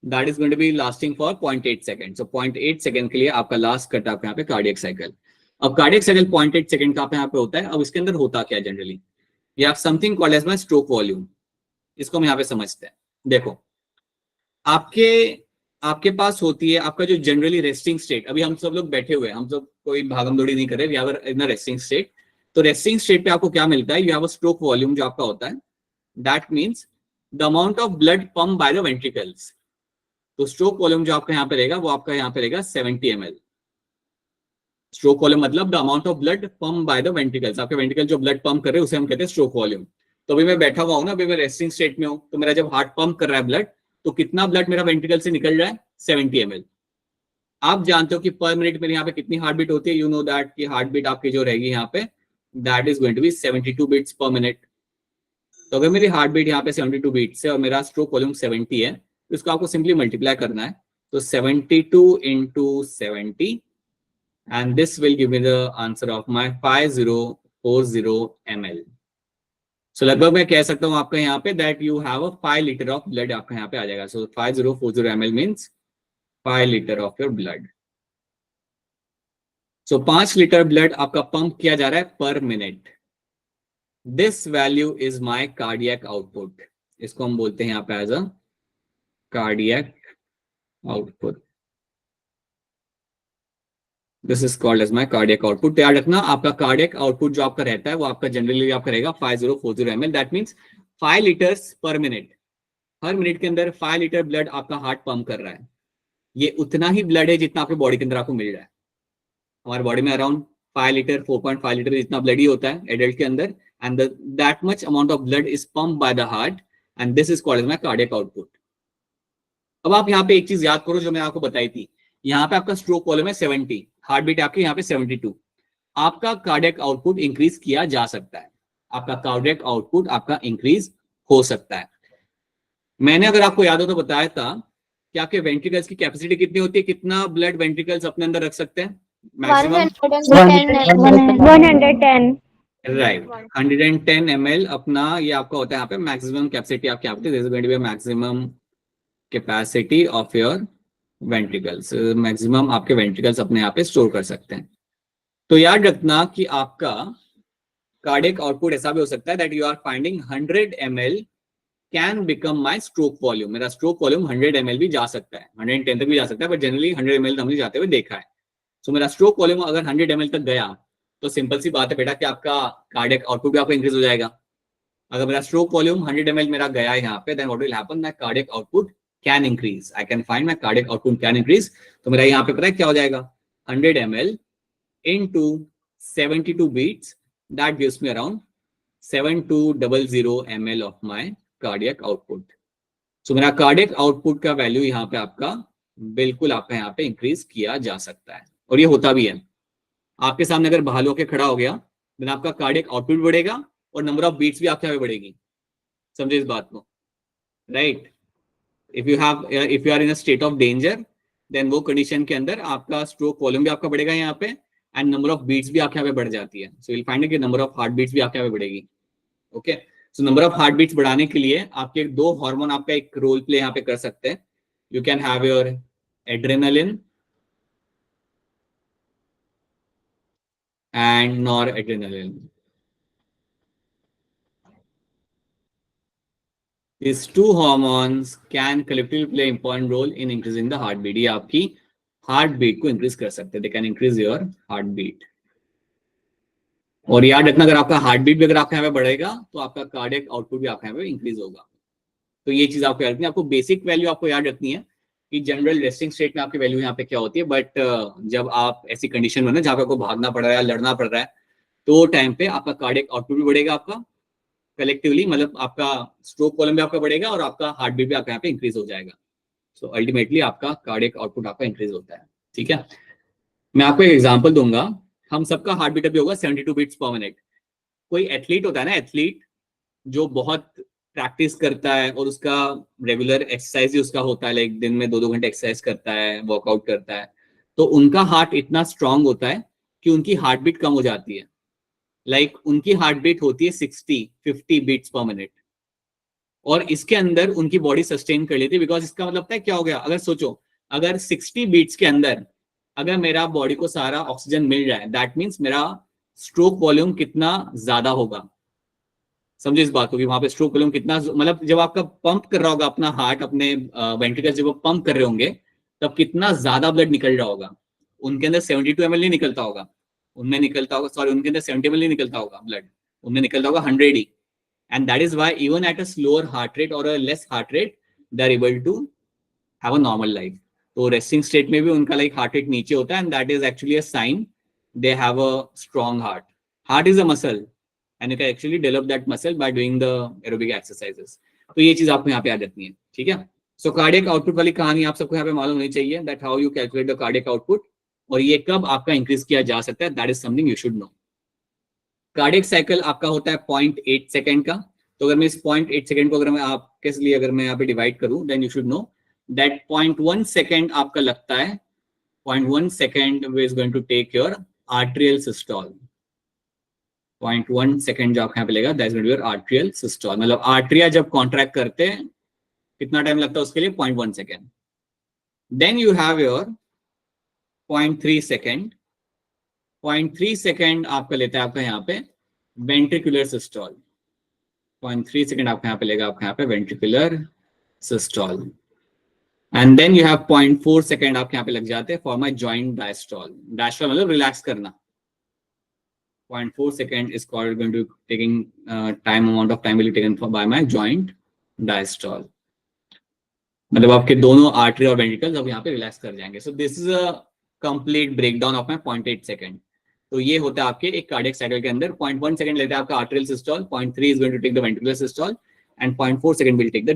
that is going to be lasting for 0.8 second. So 0.8 second के लिए आपका लास्ट कट आपके यहाँ पे कार्डियक साइकिल। अब कार्डियक साइकिल 0.8 सेकंड का आप यहाँ पे होता है। अब इसके अंदर होता क्या है जनरली, ये आप something called as my stroke volume, इसको हम यहाँ पे समझते हैं। देखो आपके पास होती है आपका जो जनरली रेस्टिंग स्टेट, अभी हम सब लोग बैठे हुए हैं, हम सब कोई भागम दौड़ी नहीं कर रहे, we are in a resting state. तो रेस्टिंग स्टेट पे आपको क्या मिलता है, you have a stroke volume जो आपका होता है, that means the amount of blood pump by the ventricles. तो स्ट्रोक वॉल्यूम जो आपका यहाँ पे रहेगा वो आपका यहाँ पे रहेगा 70 ml। स्ट्रोक वॉल्यूम मतलब the amount of blood pump by the ventricles, आपके वेंट्रिकल जो ब्लड पंप कर रहे हैं उसे हम कहते हैं स्ट्रोक वॉल्यूम। तो अभी मैं बैठा हुआ हूं ना, अभी मैं रेस्टिंग स्टेट में हूं, तो मेरा जब हार्ट पंप कर रहा है ब्लड, तो कितना ब्लड मेरा वेंट्रिकल से निकल रहा है, 70 ml। आप जानते हो कि पर मिनट में यहाँ पे कितनी हार्ट बीट होती है, यू नो दैट कि हार्ट बीट आपकी जो रहेगी यहाँ पे that is going to be 72 beats per minute. तो अगर मेरी हार्ट बीट यहाँ पे 72 बीट्स है और मेरा स्ट्रोक वॉल्यूम 70 है, तो इसको आपको सिंपली मल्टीप्लाई करना है। तो 72 into 70 and this will give me the answer of my 5040 ml। सो लगभग मैं कह सकता हूँ आपका यहाँ पे that you have a 5 litre of blood आपका यहाँ पे आ जाएगा। So 5040 ml means 5 litre of your blood. So 5 litre blood आपका पंप किया जा रहा है per minute. This value is my cardiac output, इसको हम बोलते हैं यहाँ पे as a cardiac output. This is called as my cardiac output. तो याद रखना आपका कार्डियक आउटपुट जो आपका रहता है वो आपका जनरली आपका रहेगा 5040 ml, दैट मीन्स 5 लीटर्स पर मिनट। हर मिनट के अंदर 5 लीटर ब्लड आपका हार्ट पंप कर रहा है। ये उतना ही ब्लड है जितना आपके बॉडी के अंदर आपको मिल रहा है। हमारे बॉडी में अराउंड 5 लीटर 4.5 लीटर जितना ब्लड ही होता है एडल्ट के अंदर, and that much amount of blood is pump by the heart and this is called as my cardiac output. अब आप यहाँ पे एक चीज याद करो जो मैंने आपको बताई थी, यहाँ पे आपका स्ट्रोक वॉल्यूम है 70, हार्ट बीट आपके यहाँ पे 72। आपका कार्डियक आउटपुट इंक्रीज किया जा सकता है, आपका कार्डियक आउटपुट आपका इंक्रीज हो सकता है। मैंने अगर आपको याद हो तो बताया था कि आपके वेंट्रिकल्स की कैपेसिटी कितनी होती है, कितना ब्लड वेंट्रिकल्स अपने अंदर रख सकते हैं मैक्सिमम, 110 राइट 110 ml अपना ये आपका होता है यहाँ पे मैक्सिमम कैपेसिटी आपकी होती है, maximum capacity of your ventricles, maximum आपके वेंट्रिकल्स अपने यहाँ पे स्टोर कर सकते हैं। तो याद रखना कि आपका कार्डियक आउटपुट ऐसा भी हो सकता है that you are finding 100 ml can become my stroke volume. मेरा स्ट्रोक वॉल्यूम 100 ml भी जा सकता है, 110 तक भी जा सकता है, बट जनरली 100 ml हमने जाते हुए देखा है। सो मेरा स्ट्रोक वॉल्यूम अगर 100 ml तक गया तो सिंपल सी बात है बेटा कि आपका कार्डियक आउटपुट भी आपका इंक्रीज हो जाएगा। अगर मेरा स्ट्रोक वॉल्यूम 100 ml मेरा गया है यहाँ पे, then what will happen, my cardiac output can increase, I can find my cardiac output can increase. तो मेरा यहाँ पे पता है क्या हो जाएगा, 100 ml into 72 beats, that gives me around 7200 ml of my cardiac output. So मेरा कार्डियक आउटपुट का वैल्यू यहाँ पे आपका बिल्कुल आपका यहाँ पे इंक्रीज किया जा सकता है, और ये होता भी है। आपके सामने अगर बहाल होकर खड़ा हो गया देन आपका कार्डियक आउटपुट बढ़ेगा और नंबर ऑफ बीट्स भी आपके यहाँ पे बढ़ेगी। समझे इस बात को, right. If you are in a state of danger then वो कंडीशन के अंदर आपका स्ट्रोक वॉल्यूम भी आपका बढ़ेगा यहाँ पे एंड नंबर ऑफ बीट्स भी आपके यहाँ पे बढ़ जाती है। सो विल फाइंड कि नंबर ऑफ हार्ट बीट्स भी आपके यहाँ पे बढ़ेगी। Okay, so number of heart beats बढ़ाने के लिए आपके दो हार्मोन आपका एक रोल प्ले यहाँ पे कर सकते हैं। You can have your adrenaline and noradrenaline. These two hormones can collectively play important role in increasing the heartbeat। ये आपकी हार्ट बीट को इंक्रीज कर सकते हैं, they can increase your heartbeat। और याद रखना अगर आपका हार्ट बीट भी अगर आपके यहाँ पे बढ़ेगा तो आपका कार्डियक आउटपुट भी आपके यहाँ पे इंक्रीज होगा। तो ये चीज आपको याद रखनी है। आपको बेसिक वैल्यू आपको याद रखनी है कि जनरल रेस्टिंग स्टेट में आपकी वैल्यू यहाँ पे क्या होती है, बट जब आप ऐसी कंडीशन में ना जहाँ पे आपको भागना पड़ रहा है, लड़ना पड़ रहा है, तो टाइम पे आपका कार्डियक आउटपुट भी बढ़ेगा आपका कलेक्टिवली, मतलब आपका स्ट्रोक वॉल्यूम भी आपका बढ़ेगा और आपका हार्ट बीट भी आपका यहाँ पे इंक्रीज हो जाएगा। सो अल्टीमेटली आपका कार्डियक आउटपुट आपका इंक्रीज होता है। ठीक है, मैं आपको एक एग्जांपल दूंगा। हम सबका हार्ट बीट अभी होगा 72 बीट्स पर मिनट। कोई एथलीट होता है ना, एथलीट जो बहुत प्रैक्टिस करता है और उसका रेगुलर एक्सरसाइज ही उसका होता है, लाइक दिन में 2-2 घंटे एक्सरसाइज करता है, वर्कआउट करता है, तो उनका हार्ट इतना स्ट्रांग होता है कि उनकी हार्ट बीट कम हो जाती है। लाइक उनकी हार्ट बीट होती है 60-50 बीट्स पर मिनट, और इसके अंदर उनकी बॉडी सस्टेन कर लेती है। बिकॉज इसका मतलब पता है क्या हो गया, अगर सोचो, अगर 60 बीट्स के अंदर अगर मेरा बॉडी को सारा ऑक्सीजन मिल जाए, दैट मीन्स मेरा स्ट्रोक वॉल्यूम कितना ज्यादा होगा। समझे इस बात को कि वहां पे स्ट्रोक वॉल्यूम कितना, मतलब जब आपका पंप कर रहा होगा अपना हार्ट, अपने वेंट्रिकल्स जब पंप कर रहे होंगे, तब कितना ज्यादा ब्लड निकल रहा होगा। उनके अंदर 72 ml नहीं निकलता होगा, उनमें निकलता होगा, सॉरी उनके अंदर 70 ml नहीं निकलता होगा ब्लड, उनमें निकलता होगा 100 ही। And that is why even at a slower heart rate or a less heart rate, they are able to have a normal life. तो resting state में भी उनका like heart rate नीचे होता है, and that is actually a sign they have a strong heart. Heart is a muscle, and you can actually develop that muscle by doing the aerobic exercises. तो ये चीज आपको यहाँ पे याद रखनी है। ठीक है, सो कार्डियक आउटपुट वाली कहानी आप सबको यहाँ पे मालूम होनी चाहिए, that how you calculate the cardiac output, और ये कब आपका इंक्रीज किया जा सकता है, that is something you should know. Cardiac cycle आपका होता है 0.8 सेकंड का। तो अगर मैं इस 0.8 सेकंड को अगर मैं आपके लिए अगर मैं यहाँ पे डिवाइड करूं, then you should know that 0.1 second आपका लगता है, 0.1 second is going to take your arterial systole. 0.1 second जो आपको यहाँ पे लेगा, that is going to your arterial systole. मतलब आर्टरिया जब कॉन्ट्रैक्ट करते हैं कितना टाइम लगता है उसके लिए, 0.1 second. Then you have your 0.3 second. 0.3 second आपका लेता है आपका यहाँ पे वेंट्रिकुलर सिस्टोल। 0.3 सेकंड आपका यहाँ पे लेगा आपका यहाँ पे ventricular systole. And then you have 0.4 second आपके यहाँ पे लग जाते हैं for my joint diastole. Diastole मतलब रिलैक्स करना। 0.4 second is called going to taking time, amount of time will be taken by my joint diastole. मतलब आपके दोनों आर्टरी और वेंट्रिकल्स अब यहाँ पे रिलैक्स कर जाएंगे। So this is a complete breakdown of my 0.8 second. तो ये होता है आपके एक कार्डियक साइकिल के अंदर। 0.1 सेकंड लेता है आपका arterial systole, 0.3 is going to take the ventricular systole, and 0.4 second will take the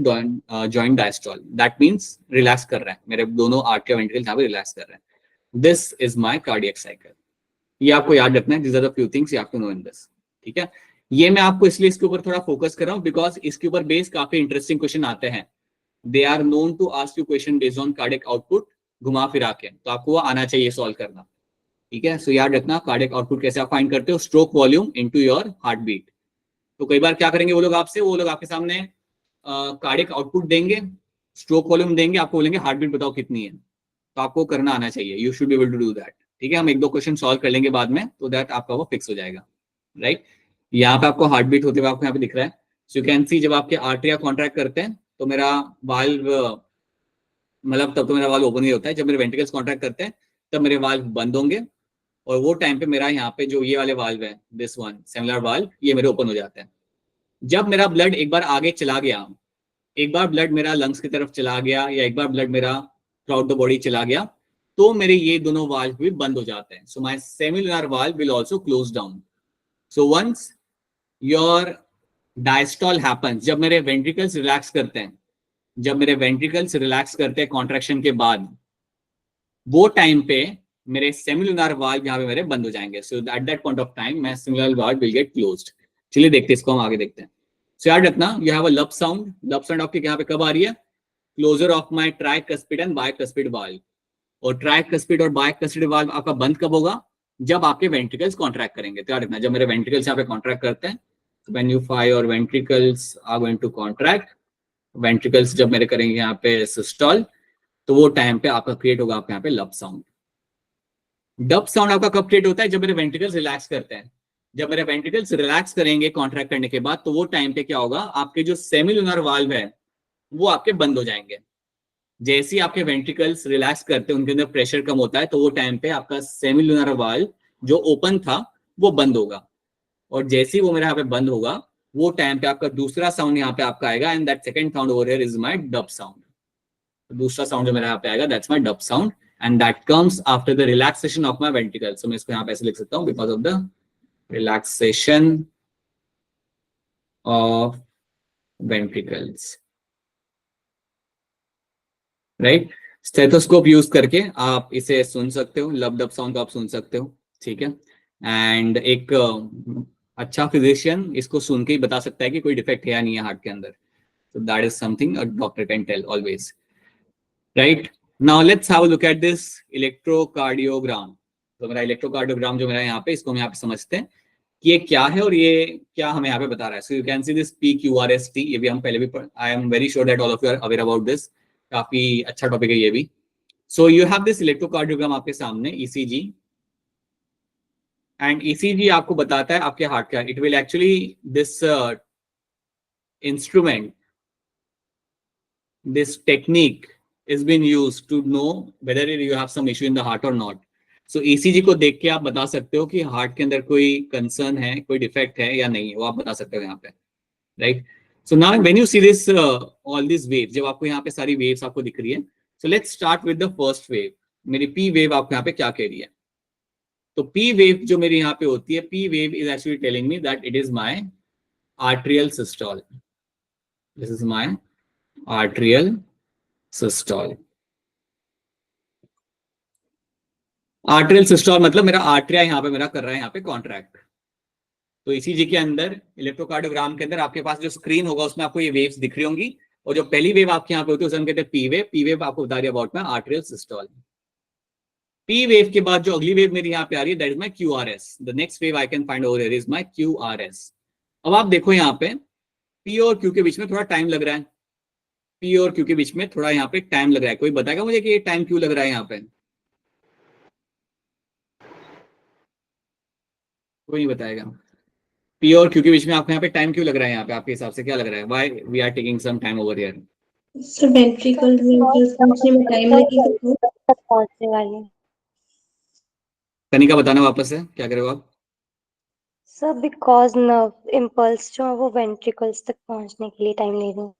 joint diastole. That means relax कर रहा है, मेरे दोनों आर्टरी और वेंट्रिकल्स यहाँ पे रिलैक्स कर रहे हैं। This is my cardiac cycle. ये आपको याद रखना है, this are the few things you have to know in this. ठीक है, ये मैं आपको इसलिए इसके ऊपर थोड़ा फोकस कर रहा हूँ बिकॉज इसके ऊपर बेस काफी इंटरेस्टिंग क्वेश्चन आते हैं। They are known to ask you question based on cardiac output, घुमा फिरा के, तो आपको वो आना चाहिए सॉल्व करना। ठीक है, सो याद रखना कार्डियक आउटपुट कैसे आप फाइंड करते हो, stroke volume into your heart beat. तो कई बार क्या करेंगे वो लोग आपसे, वो लोग आपके सामने कार्डियक आउटपुट देंगे, स्ट्रोक वॉल्यूम देंगे, आपको बोलेंगे हार्ट बीट बताओ कितनी है, तो आपको करना आना चाहिए। You should be able to do that. ठीक है, हम 1-2 क्वेश्चन सॉल्व कर लेंगे बाद में, तो दैट आपका वो फिक्स हो जाएगा। राइट, यहाँ पे आपको हार्ट बीट होते हुए आपको यहाँ पे दिख रहा है। सो यू कैन सी जब आपके आर्टरिया कॉन्ट्रैक्ट करते हैं तो मेरा वाल्व, मतलब तब तो मेरा वाल्व ओपन ही होता है। जब मेरे वेंट्रिकल्स कॉन्ट्रैक्ट करते हैं तब मेरे वाल्व बंद होंगे, और वो टाइम पे मेरा यहाँ पे जो ये वाले वाल्व है, दिस वन सेमुलर वाल्व, ये मेरे ओपन हो जाते हैं। जब मेरा ब्लड एक बार आगे चला गया, एक बार ब्लड मेरा लंग्स की तरफ चला गया, या एक बार ब्लड मेरा थ्रू आउट द बॉडी चला गया, तो मेरे ये दोनों वाल्व भी बंद हो जाते हैं। So my semilunar valve will also close down. So once your diastole happens, जब मेरे वेंट्रिकल्स रिलैक्स करते हैं, जब मेरे वेंट्रिकल्स रिलैक्स करते हैं कॉन्ट्रैक्शन के बाद, वो टाइम पे मेरे सेमुलर वाल्व यहाँ पे मेरे बंद हो जाएंगे। So at that point of time my semilunar valve will get closed. चलिए देखते हैं इसको, हम आगे देखते हैं। सो याद रखना, you have a lub sound. लब साउंड आपके यहाँ पे कब आ रही है, closure of my tricuspid and bicuspid valve. और ट्राइकस्पिड और बाइकस्पिड वाल्व आपका बंद कब होगा, जब आपके वेंट्रिकल्स कॉन्ट्रैक्ट करेंगे। तो याद रखना, जब मेरे वेंट्रिकल्स यहाँ पे कॉन्ट्रैक्ट करते हैं, when you fire your ventricles are going to contract, ventricles जब मेरे करेंगे यहाँ पे सिस्टोल, तो वो टाइम पे आपका क्रिएट होगा आपके यहाँ पे लब साउंड। डब साउंड आपका कब क्रिएट होता है, जब मेरे वेंट्रिकल्स रिलैक्स करते हैं। जब मेरे वेंट्रिकल्स रिलैक्स करेंगे कॉन्ट्रैक्ट करने के बाद, तो वो टाइम पे क्या होगा, आपके जो सेमिलुनर वाल्व है वो आपके बंद हो जाएंगे। जैसे ही आपके वेंट्रिकल्स रिलैक्स करते हैं, उनके अंदर प्रेशर कम होता है, तो वो टाइम पे आपका सेमिलुनर वाल्व जो ओपन था वो बंद होगा। और जैसे ही वो मेरे यहाँ पे बंद होगा, वो टाइम पे आपका दूसरा साउंड यहाँ पे आपका आएगा, and that second sound over here is my dub sound. दूसरा साउंड जो मेरे यहाँ पे आएगा, that's my dub sound, and that comes after the relaxation of my ventricles. तो मैं इसको यहाँ पे ऐसे लिख सकता हूँ, because of the relaxation of ventricles. Right. Stethoscope use करके आप इसे सुन सकते हो, लब डब साउंड को आप सुन सकते हो, ठीक है। एंड एक अच्छा फिजिशियन इसको सुन के ही बता सकता है कि कोई डिफेक्ट है या नहीं है हार्ट के अंदर। So that is something a doctor can tell always, right? Now let's have a look at this electrocardiogram. तो मेरा इलेक्ट्रोकार्डियोग्राम जो मेरा यहाँ पे, इसको हम यहाँ पे समझते हैं कि ये क्या है और ये क्या हमें यहाँ पे बता रहा है। So you can see this PQRST, ये भी हम पहले भी I am very sure that all of you are aware about this, काफी अच्छा टॉपिक है ये भी। So you have this electrocardiogram आपके सामने, ECG, एंड ECG आपको बताता है आपके हार्ट का। It will actually this instrument, this technique is being used to know whether you have some issue in the heart or not. So ECG को देख के आप बता सकते हो कि हार्ट के अंदर कोई कंसर्न है, कोई डिफेक्ट है या नहीं, वो आप बता सकते हो यहाँ पे, right. So now when you see this all this wave, जब आपको यहाँ पे सारी वेव्स आपको दिख रही है, so let's start with the first wave. मेरी P वेव आपको यहाँ पे क्या कह रही है? तो P वेव जो मेरी यहाँ पे होती है, P wave is actually telling me that it is my arterial systole. This is my arterial systole. Arterial systole मतलब मेरा आर्टरिया यहाँ पे मेरा कर रहा है यहाँ पे कॉन्ट्रैक्ट। तो ECG के अंदर, इलेक्ट्रोकार्डियोग्राम के अंदर आपके पास जो स्क्रीन होगा उसमें आपको ये वेव्स दिख रही होंगी, और जो पहली वेव आपके यहाँ पे होती है उसे हम कहते हैं P वेव। P वेव आपको बता रही है about my arterial systole. P wave के बाद जो अगली वेव मेरी यहाँ पे आ रही है, that is my QRS। The next wave I can find over here is my QRS। अब आप देखो यहाँ पे P और Q के बीच में थोड़ा टाइम लग रहा है, P और Q के बीच में थोड़ा यहाँ पे टाइम लग रहा है। कोई बताएगा मुझे कि ये टाइम क्यों लग रहा है यहाँ पे? कोई नहीं बताएगा। P और Q के बीच में आपको यहाँ पे टाइम क्यों लग रहा है? यहाँ पे आपके हिसाब से क्या लग रहा है? Why we are taking some time over here? Sir ventricle में पहुंचने में टाइम लगेगा तक पहुंचने वाले। कनिका बताना वापस से, क्या करेगा आप? सर बिकॉज नर्व इम्पल्स जो है वो वेंट्रिकल्स तक पहुंचने के लिए टाइम ले रहे हैं।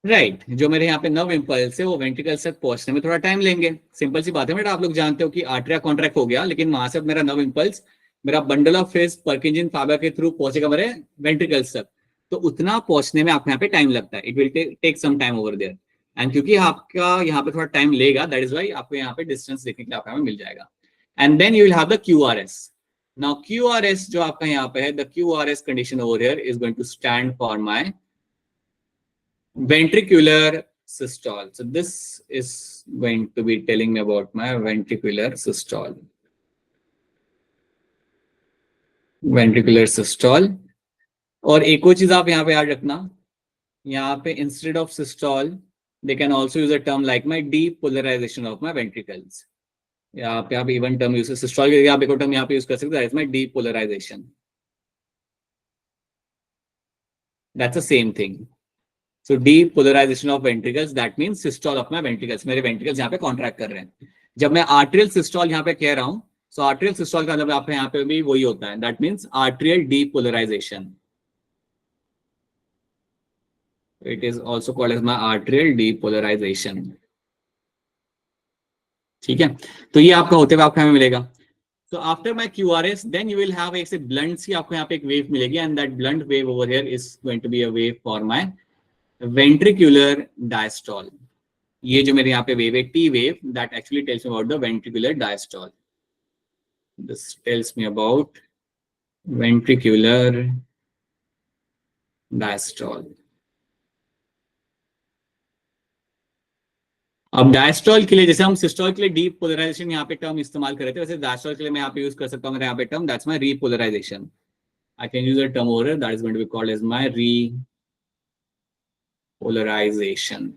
राइट, जो मेरे यहाँ पे नर्व इम्पल्स है वो वेंट्रिकल्स तक पहुंचने में थोड़ा टाइम लेंगे। सिंपल सी बात है बेटा, आप लोग जानते हो कि आर्टरिया कॉन्ट्रैक्ट हो गया, लेकिन वहां से मेरा नर्व इम्पल्स मेरा बंडल ऑफ फेस पर्किंजिन फाइबर के थ्रू पहुंचेगा मेरे वेंट्रिकल्स तक, तो उतना पहुंचने में आपको यहाँ पे टाइम लगता है। It will take some time over there, and क्योंकि आपका यहाँ पे थोड़ा टाइम लेगा, दैट इज वाई आपको यहाँ पे डिस्टेंस देखने के लिए आपको मिल जाएगा। And then you will have the QRS। Now QRS जो आपका यहाँ पे है, the QRS condition over here is going to stand for my ventricular systole. So this is going to be telling me about my ventricular systole. Ventricular systole. और एक और चीज आप यहाँ पे याद रखना, यहाँ पे instead of systole they can also use a term like my depolarization of my ventricles. यहाँ पे आप even term use systole के लिए आप एक और term यहाँ पे use कर सकते हैं, that is my depolarization. That's the same thing. So depolarization of ventricles, that means systole of my ventricles. मेरे ventricles यहाँ पे contract कर रहे हैं। जब मैं arterial systole यहाँ पे कह रहा हूँ, so arterial systole का मतलब आपके यहाँ पे भी वही होता है, that means arterial depolarization. It is also called as my arterial depolarization. ठीक है, तो ये आपका होते हुए आपको हमें मिलेगा। So after my QRS, then you will have एक blunt सी आपको यहाँ पे एक wave मिलेगी, and that blunt wave over here is going to be a wave for my ventricular diastole. ये जो मेरे यहाँ पे वेव है T wave, that actually tells me about the ventricular diastole. This tells me about ventricular diastole. अब डायस्टोल के लिए, जैसे हम सिस्टोल के लिए डीपोलराइजेशन यहाँ पे टर्म इस्तेमाल कर रहे थे, वैसे डायस्टोल के लिए मैं यहाँ पे यूज कर सकता हूँ मेरे यहाँ पे term, that's my repolarisation. I can use a term over here that is going to be called as my repolarization.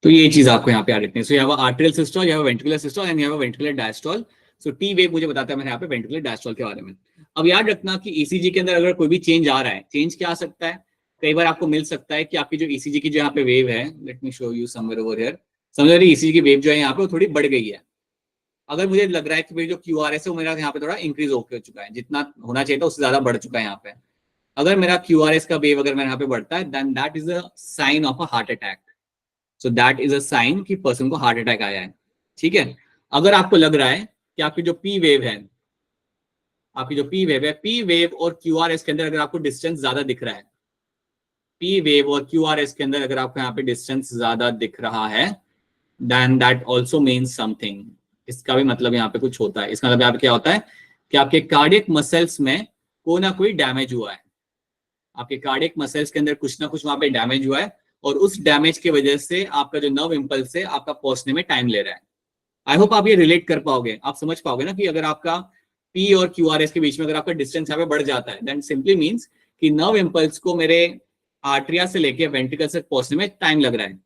तो ये चीज आपको यहाँ पे याद रखनी है. सो यह आर्टेरियल सिस्टोल, यह वेंट्रिकुलर सिस्टोल एंड यह ventricular diastole. So T wave मुझे बताता है मेरे यहाँ पे वेंट्रिकुलर डायस्टोल के बारे में. अब याद रखना कि ईसीजी के अंदर अगर कोई भी चेंज आ रहा है, चेंज क्या आ सकता है, कई बार आपको मिल सकता है कि आपकी जो ईसीजी की जो यहाँ पे वेव है, late me show you somewhere over here, समझ रही ईसीजी की वेव जो है यहाँ पे वो थोड़ी बढ़ गई है. अगर मुझे लग रहा है कि भाई जो क्यूआरएस है वो मेरा यहाँ पे थोड़ा इंक्रीज हो चुका है, जितना होना चाहिए था उससे ज्यादा बढ़ चुका है यहाँ पे, अगर मेरा क्यूआरएस का वेव अगर मेरे यहाँ पे बढ़ता है, then that is a sign of a heart attack. So that is a sign कि पर्सन को हार्ट अटैक आया है. ठीक है, अगर आपको लग रहा है कि आपकी जो पी वेव है, आपकी जो पी वेव है, पी वेव और क्यूआरएस के अंदर अगर आपको डिस्टेंस ज्यादा दिख रहा है, पी वेव और क्यूआरएस के अंदर अगर आपको यहाँ पे डिस्टेंस ज्यादा दिख रहा है, then that also means something. इसका भी मतलब यहाँ पे कुछ होता है। इसका मतलब यहाँ पे क्या होता है कि आपके कार्डियक मसल्स में कोई ना कोई डैमेज हुआ है, आपके कार्डियक मसल्स के अंदर कुछ ना कुछ वहां पे डैमेज हुआ है, और उस डैमेज की वजह से आपका जो नर्व इंपल्स है आपका पहुंचने में टाइम ले रहा है। आई होप आप ये रिलेट कर पाओगे, आप समझ पाओगे ना कि अगर आपका पी और क्यूआरएस के बीच में अगर आपका डिस्टेंस यहाँ पे बढ़ जाता है, देन सिंपली मीन्स कि नर्व इंपल्स को मेरे आर्टरिया से लेके वेंट्रिकल तक पहुंचने में टाइम लग रहा है।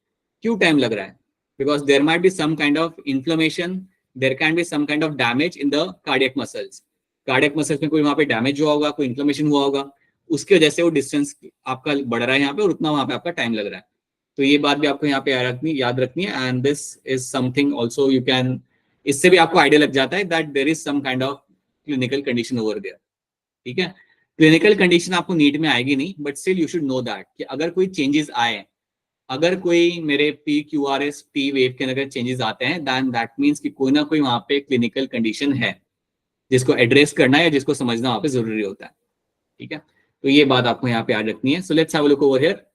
क्यों टाइम लग रहा है? Because there might be some kind of inflammation, there can be some kind of damage in the cardiac muscles. Cardiac muscles में कोई वहां पे डैमेज हुआ होगा, कोई इन्फ्लेमेशन हुआ होगा, उसकी वजह से वो डिस्टेंस आपका बढ़ रहा है यहाँ पे, और उतना वहां पे आपका टाइम लग रहा है। तो ये बात भी आपको यहाँ पे याद रखनी है। And this is something also you can, इससे भी आपको आइडिया लग जाता है that there is some kind of clinical condition over there. ठीक है, क्लिनिकल कंडीशन आपको नीट में आएगी नहीं, but still you should know that कि अगर कोई चेंजेस आए, अगर कोई मेरे पी क्यूआरएस टी वेव के अंदर चेंजेस आते हैं, देन दैट मीन्स कि कोई ना कोई वहां पे क्लिनिकल कंडीशन है जिसको एड्रेस करना है या जिसको समझना वहां पे जरूरी होता है। ठीक है, तो ये बात आपको यहाँ पे याद रखनी है। So let's have a look over here.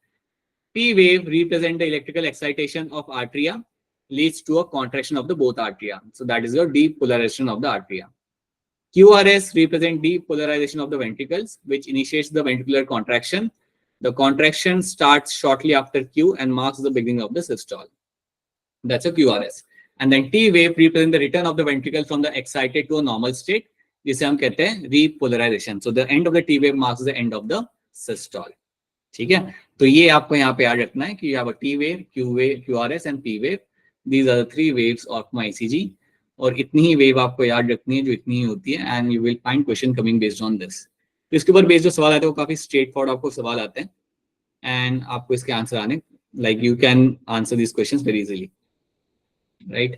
P wave represent the electrical excitation of arteria, leads to a contraction of the both arteria. So that is your depolarization of the arteria. QRS represent depolarization of the ventricles, which initiates the ventricular contraction. The contraction starts shortly after Q and marks the beginning of the systole. That's a QRS. And then T wave represent the return of the ventricle from the excited to a normal state. जिसे हम कहते हैं repolarization. So the end of the T wave marks the end of the systole. ठीक है, तो ये आपको यहाँ पे याद रखना है कि you have a T wave, Q wave, QRS and P wave. These are the 3 waves of my ECG. और इतनी ही वेव आपको याद रखनी है जो इतनी ही होती है, and you will find question coming based on this. तो इसके ऊपर बेस्ड जो सवाल आते हैं वो काफी स्ट्रेट फॉरवर्ड आपको सवाल आते हैं, एंड आपको इसके आंसर आने like you can answer this questions very easily, right?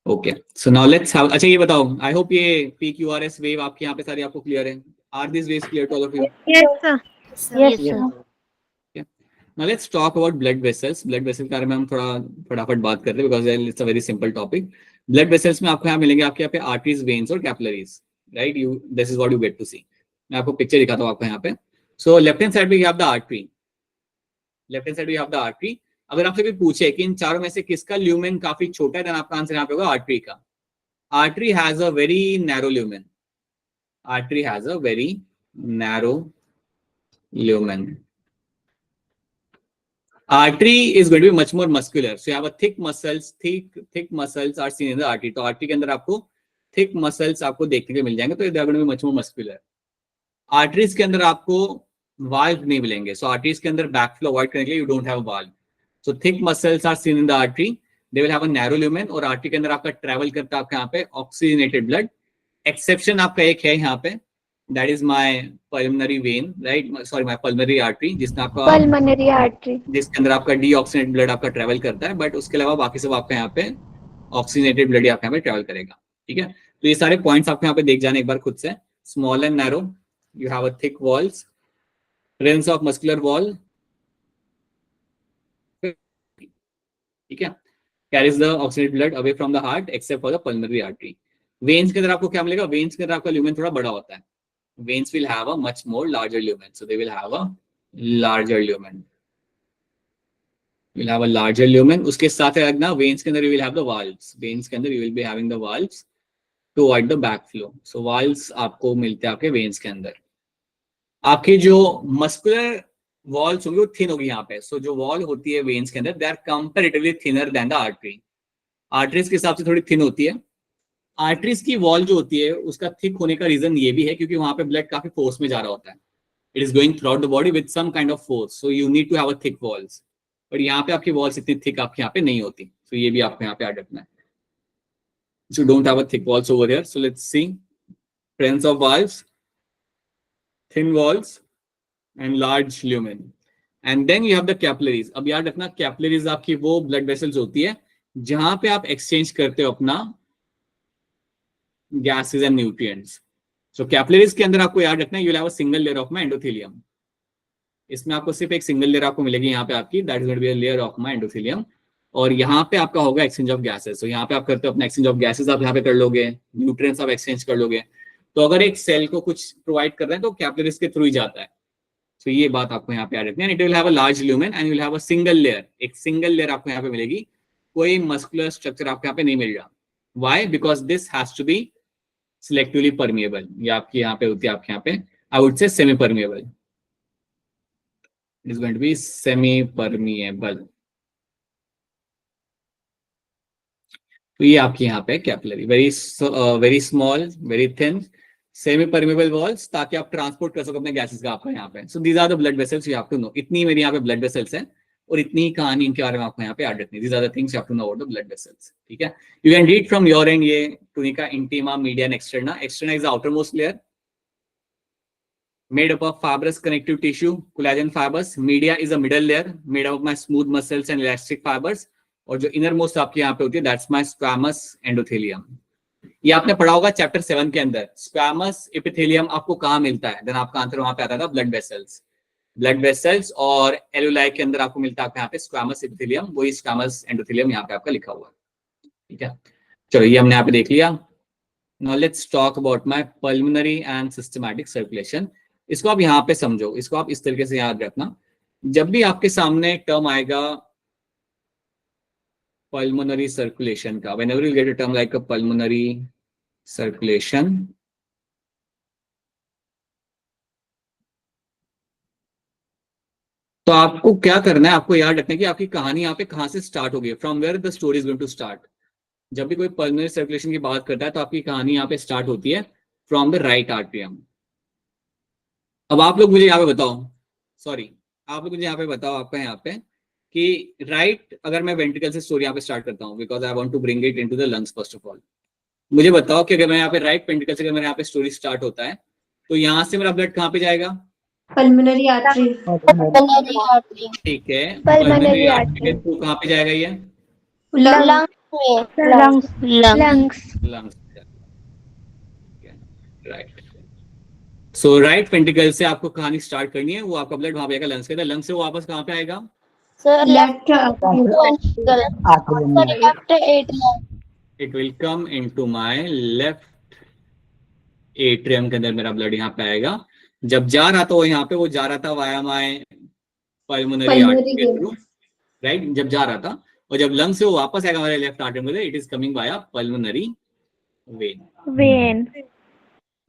Okay, so now let's have, अच्छा ये बताओ, आई होप ये PQRS वेव आपके यहाँ पे सारी आपको क्लियर है? Are this waves clear to all of you? Yes, sir. Now let's talk about blood vessels. Blood vessels के बारे में हम थोड़ा फटाफट बात करते हैं because it's a very simple topic. Blood vessels में आपको यहाँ मिलेंगे आपके यहाँ पे arteries, veins और capillaries, right? This is what you get to see. मैं आपको पिक्चर दिखाता हूँ आपको यहाँ पे. So left hand side we have the artery. Left hand side we have the artery. अगर आपसे कोई पूछे कि इन चारों में से किसका ल्यूमेन काफी छोटा है, then आपका आंसर यहाँ पे होगा आर्टरी का. Artery has a very narrow lumen. Artery has a very narrow lumen. Artery is going to be much more muscular. So you have a thick muscles. Thick muscles are seen in the artery. तो artery के अंदर आपको thick muscles आपको देखने को मिल जाएंगे. तो they are going to be much more muscular. Arteries के अंदर आपको valve नहीं मिलेंगे. So arteries के अंदर backflow avoid करने के लिए you don't have a valve. So thick muscles are seen in the artery. They will have a narrow lumen. और artery के अंदर आपका travel करता है आपके यहाँ पे oxygenated blood. Exception आपका एक है यहाँ पे. That is my pulmonary vein, right? Sorry, my pulmonary artery, जिसमें आपका Pulmonary artery. जिसके अंदर आपका deoxygenated blood आपका ट्रेवल करता है, बट उसके अलावा बाकी सब आपका यहाँ पे ऑक्सीजनेटेड ब्लड आपके यहाँ पे ट्रेवल करेगा. ठीक है, तो ये सारे पॉइंट्स आपको यहाँ पे देख जाने एक बार खुद से. Small and narrow, you have a thick walls, presence of muscular wall, ठीक है, carries the oxygenated blood away from the heart except for the pulmonary artery. Veins के अंदर आपको क्या मिलेगा? वेन्स के अंदर आपका ल्यूमेन थोड़ा बड़ा होता है. Veins will have a much more larger lumen, so they will have a larger lumen. Will have a larger lumen. उसके साथ है ना, veins के अंदर you will have the valves. Veins के अंदर you will be having the valves to avoid the backflow. So valves आपको मिलते हैं आपके veins के अंदर. आपकी जो muscular walls होंगी वो thin होगी यहाँ पे. So जो wall होती है veins के अंदर, they are comparatively thinner than the artery. Arteries के हिसाब से थोड़ी thin होती है. आर्टरीज की वॉल जो होती है उसका थिक होने का रीजन ये भी है क्योंकि वहां पे ब्लड काफी फोर्स में जा रहा होता है. It is going throughout the body with some kind of force, so you need to have a thick walls. But यहाँ पे आपकी वॉल्स इतनी थिक आपके यहाँ पे नहीं होती. सो ये भी आपको यहाँ पे याद रखना है. So don't have a thick walls over here. So let's see presence of valves, thin walls and large lumen. And then you have the capillaries. अब याद रखना, कैपिलरीज आपकी वो ब्लड वेसल्स होती है जहां पे आप एक्सचेंज करते हो अपना gases and nutrients. So capillaries के अंदर आपको याद रखना है, you will have a single layer of my endothelium. इसमें आपको सिर्फ एक सिंगल लेयर आपको मिलेगी यहाँ पे आपकी, that is going to be a layer of my endothelium. और यहाँ पे आपका होगा exchange of gases. So यहाँ पे आप करते हो अपना exchange of gases, आप यहाँ पे कर लोगे, nutrients आप exchange कर लोगे. तो अगर एक सेल को कुछ प्रोवाइड कर रहे हैं तो कैपिलरीज के थ्रू ही जाता है. तो ये बात आपको यहाँ पे याद रखनी है। It will have a large lumen and will have a single layer, एक सिंगल लेयर आपको यहाँ पे मिलेगी, कोई मस्कुलर स्ट्रक्चर आपको यहाँ पे नहीं मिल रहा। Why? Because this has to be selectively permeable. ये आपकी यहाँ पे होती है, आपके यहाँ पे I would say semi permeable, it is going to be semi permeable. तो ये आपकी यहाँ पे capillary, very small, very thin, semi permeable walls, ताकि आप ट्रांसपोर्ट कर सको अपने गैसेस का आपका यहाँ पे। So these are the blood vessels you have to know. इतनी मेरी यहाँ पे ब्लड वेसल्स है और इतनी ही कहानी इनके बारे में आपको यहाँ पे याद रखनी है। These are the things you have to know about the blood vessels. ठीक है, you can read from your and ये tunica intima media and externa. Externa is the outermost layer made up of fibrous connective tissue, collagen fibers. Media is a middle layer made up of my smooth muscles and elastic fibers. और जो इनर मोस्ट आपके यहाँ पे होती है, दैट्स माय स्क्वैमस एंडोथेलियम। ये आपने पढ़ा होगा चैप्टर 7 के अंदर। स्क्वैमस एपिथेलियम आपको कहाँ मिलता है? देन आपका आंसर वहां पे आता था ब्लड वेसल्स। ब्लड वेसल्स और एलुलाई के अंदर आपको मिलता है आपके यहाँ पे स्क्वैमस एपिथेलियम, वही स्क्वैमस एंडोथेलियम यहाँ पे आपका लिखा हुआ है। ठीक है, चलो ये हमने यहाँ पे देख लिया। Now let's talk about my pulmonary and systematic circulation. इसको आप यहाँ पे समझो, इसको आप इस तरीके से याद रखना। जब भी आपके सामने टर्म आएगा pulmonary circulation का, whenever you get a term like a pulmonary circulation, तो आपको क्या करना है? आपको याद रखना है कि आपकी कहानी यहाँ पे कहां से स्टार्ट होगी, from where the story is going to start. जब भी कोई पल्मोनरी सर्कुलेशन की बात करता है तो आपकी कहानी यहाँ पे स्टार्ट होती है फ्रॉम द राइट आर्टरियम। अब आप लोग मुझे यहाँ पे बताओ, सॉरी आप लोग मुझे यहाँ पे बताओ, आपका यहाँ पे कि राइट अगर मैं वेंट्रिकल से स्टोरी यहाँ पे स्टार्ट करता हूँ, because I want to bring it into the lungs first of all. मुझे बताओ कि अगर मैं यहाँ पे राइट वेंट्रिकल से अगर मेरे यहाँ पे स्टोरी स्टार्ट होता है तो यहाँ से मेरा ब्लड कहाँ पे जाएगा? Pulmonary artery. ठीक है, पल्मोनरी आर्टरी के थ्रू कहाँ पे जाएगा ये? लंग्स। राइट। सो राइट वेंट्रिकल से आपको कहानी स्टार्ट करनी है, वो आपका ब्लड वहां पे आएगा लंग्स के अंदर। लंग्स से वो वापस कहाँ पे आएगा? Left atrium. It will come into my left atrium के अंदर मेरा ब्लड यहाँ पे आएगा। जब जा रहा था वो यहाँ पे, वो जा रहा था वाया माय पल्मोनरी आर्टरी के थ्रू, राइट, जब जा रहा था। और जब लंग से वो वापस आएगा हमारे लेफ्ट आर्टरी में, it is coming via pulmonary vein.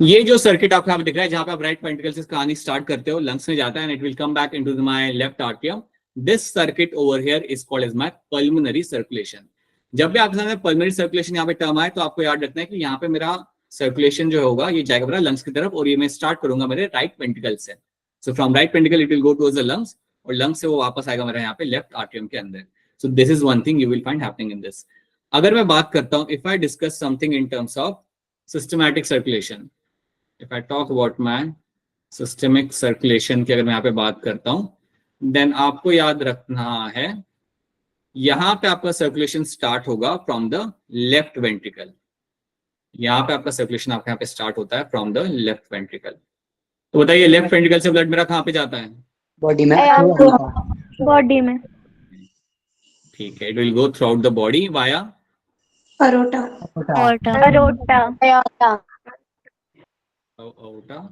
ये जो सर्किट आपको यहाँ पे दिख रहा है, जहाँ पे आप राइट वेंट्रिकल से कहानी स्टार्ट करते हो, लंग्स में जाता है and it will come back into my left atrium. This circuit over here is called as my pulmonary circulation. जब भी आपके सामने पल्मोनरी सर्कुलेशन यहाँ पे टर्म आए तो आपको याद रखना है कि यहाँ पे मेरा सर्कुलेशन जो होगा ये जाएगा मेरा लंग्स की तरफ, और ये मैं स्टार्ट करूंगा मेरे राइट वेंट्रिकल से। So from right ventricle it will go towards the lungs, और लंग्स से वो वापस आएगा मेरा यहाँ पे लेफ्ट आर्टरियम के अंदर। So this is one thing you will find happening in this. अगर मैं बात करता हूँ, if I discuss something in terms of systematic circulation, if I talk about my systemic circulation की अगर मैं यहाँ पे बात करता हूँ, देन आपको याद रखना है यहाँ पे आपका सर्कुलेशन स्टार्ट होगा फ्रॉम द लेफ्ट वेंट्रिकल। यहाँ पे आपका सर्कुलेशन आपके यहाँ पे स्टार्ट होता है फ्रॉम द लेफ्ट वेंट्रिकल। तो बताइए लेफ्ट वेंट्रिकल से ब्लड मेरा कहाँ पे जाता है? बॉडी में। बॉडी में। ठीक है, it will go through out the body via aorta. aorta,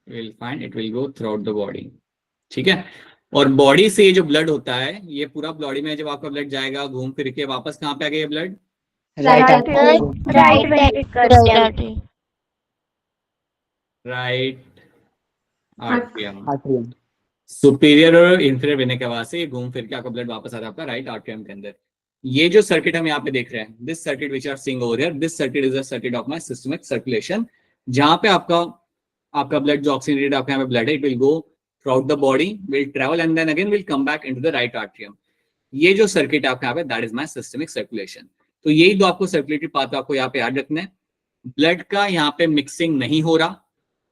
you will find it will go throughout the body। ठीक है, और बॉडी से जो ब्लड होता है ये पूरा बॉडी में जब आपका ब्लड जाएगा घूम फिर के वापस कहाँ पे आ गया ये ब्लड? Right atrium. सुपीरियर और इंफीरियर वेना के वजह से घूम फिर के आपका ब्लड वापस आ रहा है आपका राइट आर्टरियम के अंदर। ये जो सर्किट हम यहाँ पे देख रहे हैं, this circuit which are seeing over here, this circuit is a circuit of my systemic circulation, जहां पे आपका ब्लड जो ऑक्सीजनेटेड आपके यहाँ पे ब्लड है, it will go throughout the body, will travel and then again will come back into the right atrium. ये जो सर्किट है आपके यहाँ पे, that is my systemic circulation. तो यही दो आपको सर्कुलेटरी पाथ आपको यहाँ पे याद रखना है। ब्लड का यहाँ पे मिक्सिंग नहीं हो रहा,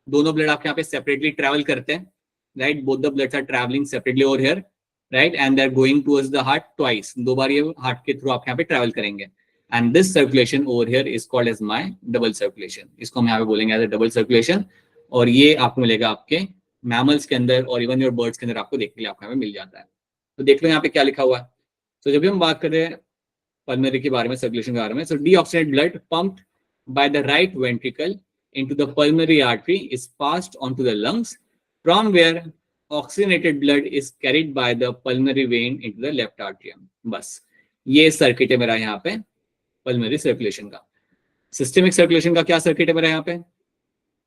दोनों ब्लड आपके यहाँ पे सेपरेटली ट्रैवल करते हैं, right, both the bloods are travelling separately over here, right, and they are going towards the heart twice, दो बार ये हार्ट के थ्रू आपके यहाँ पे ट्रैवल करेंगे। And this circulation over here is called as my double circulation. इसको हम यहाँ पे बोलेंगे एज अ डबल सर्कुलेशन, और ये आपको मिलेगा आपके मैमल्स के अंदर और इवन योर बर्ड्स के अंदर आपको देखने के लिए आपको यहाँ पे मिल जाता है। तो देख लो यहाँ पे क्या लिखा हुआ है। तो जब भी हम बात कर रहे हैं पल्मोनरी के बारे में, सर्कुलेशन के बारे में, so deoxygenated blood pumped by the right ventricle into the pulmonary artery is passed on to the lungs, from where oxygenated blood is carried by the pulmonary vein into the left atrium. बस ये सर्किट है मेरा यहाँ पे पल्मोनरी सर्कुलेशन का। सिस्टमिक सर्कुलेशन का क्या सर्किट है मेरा यहाँ पे?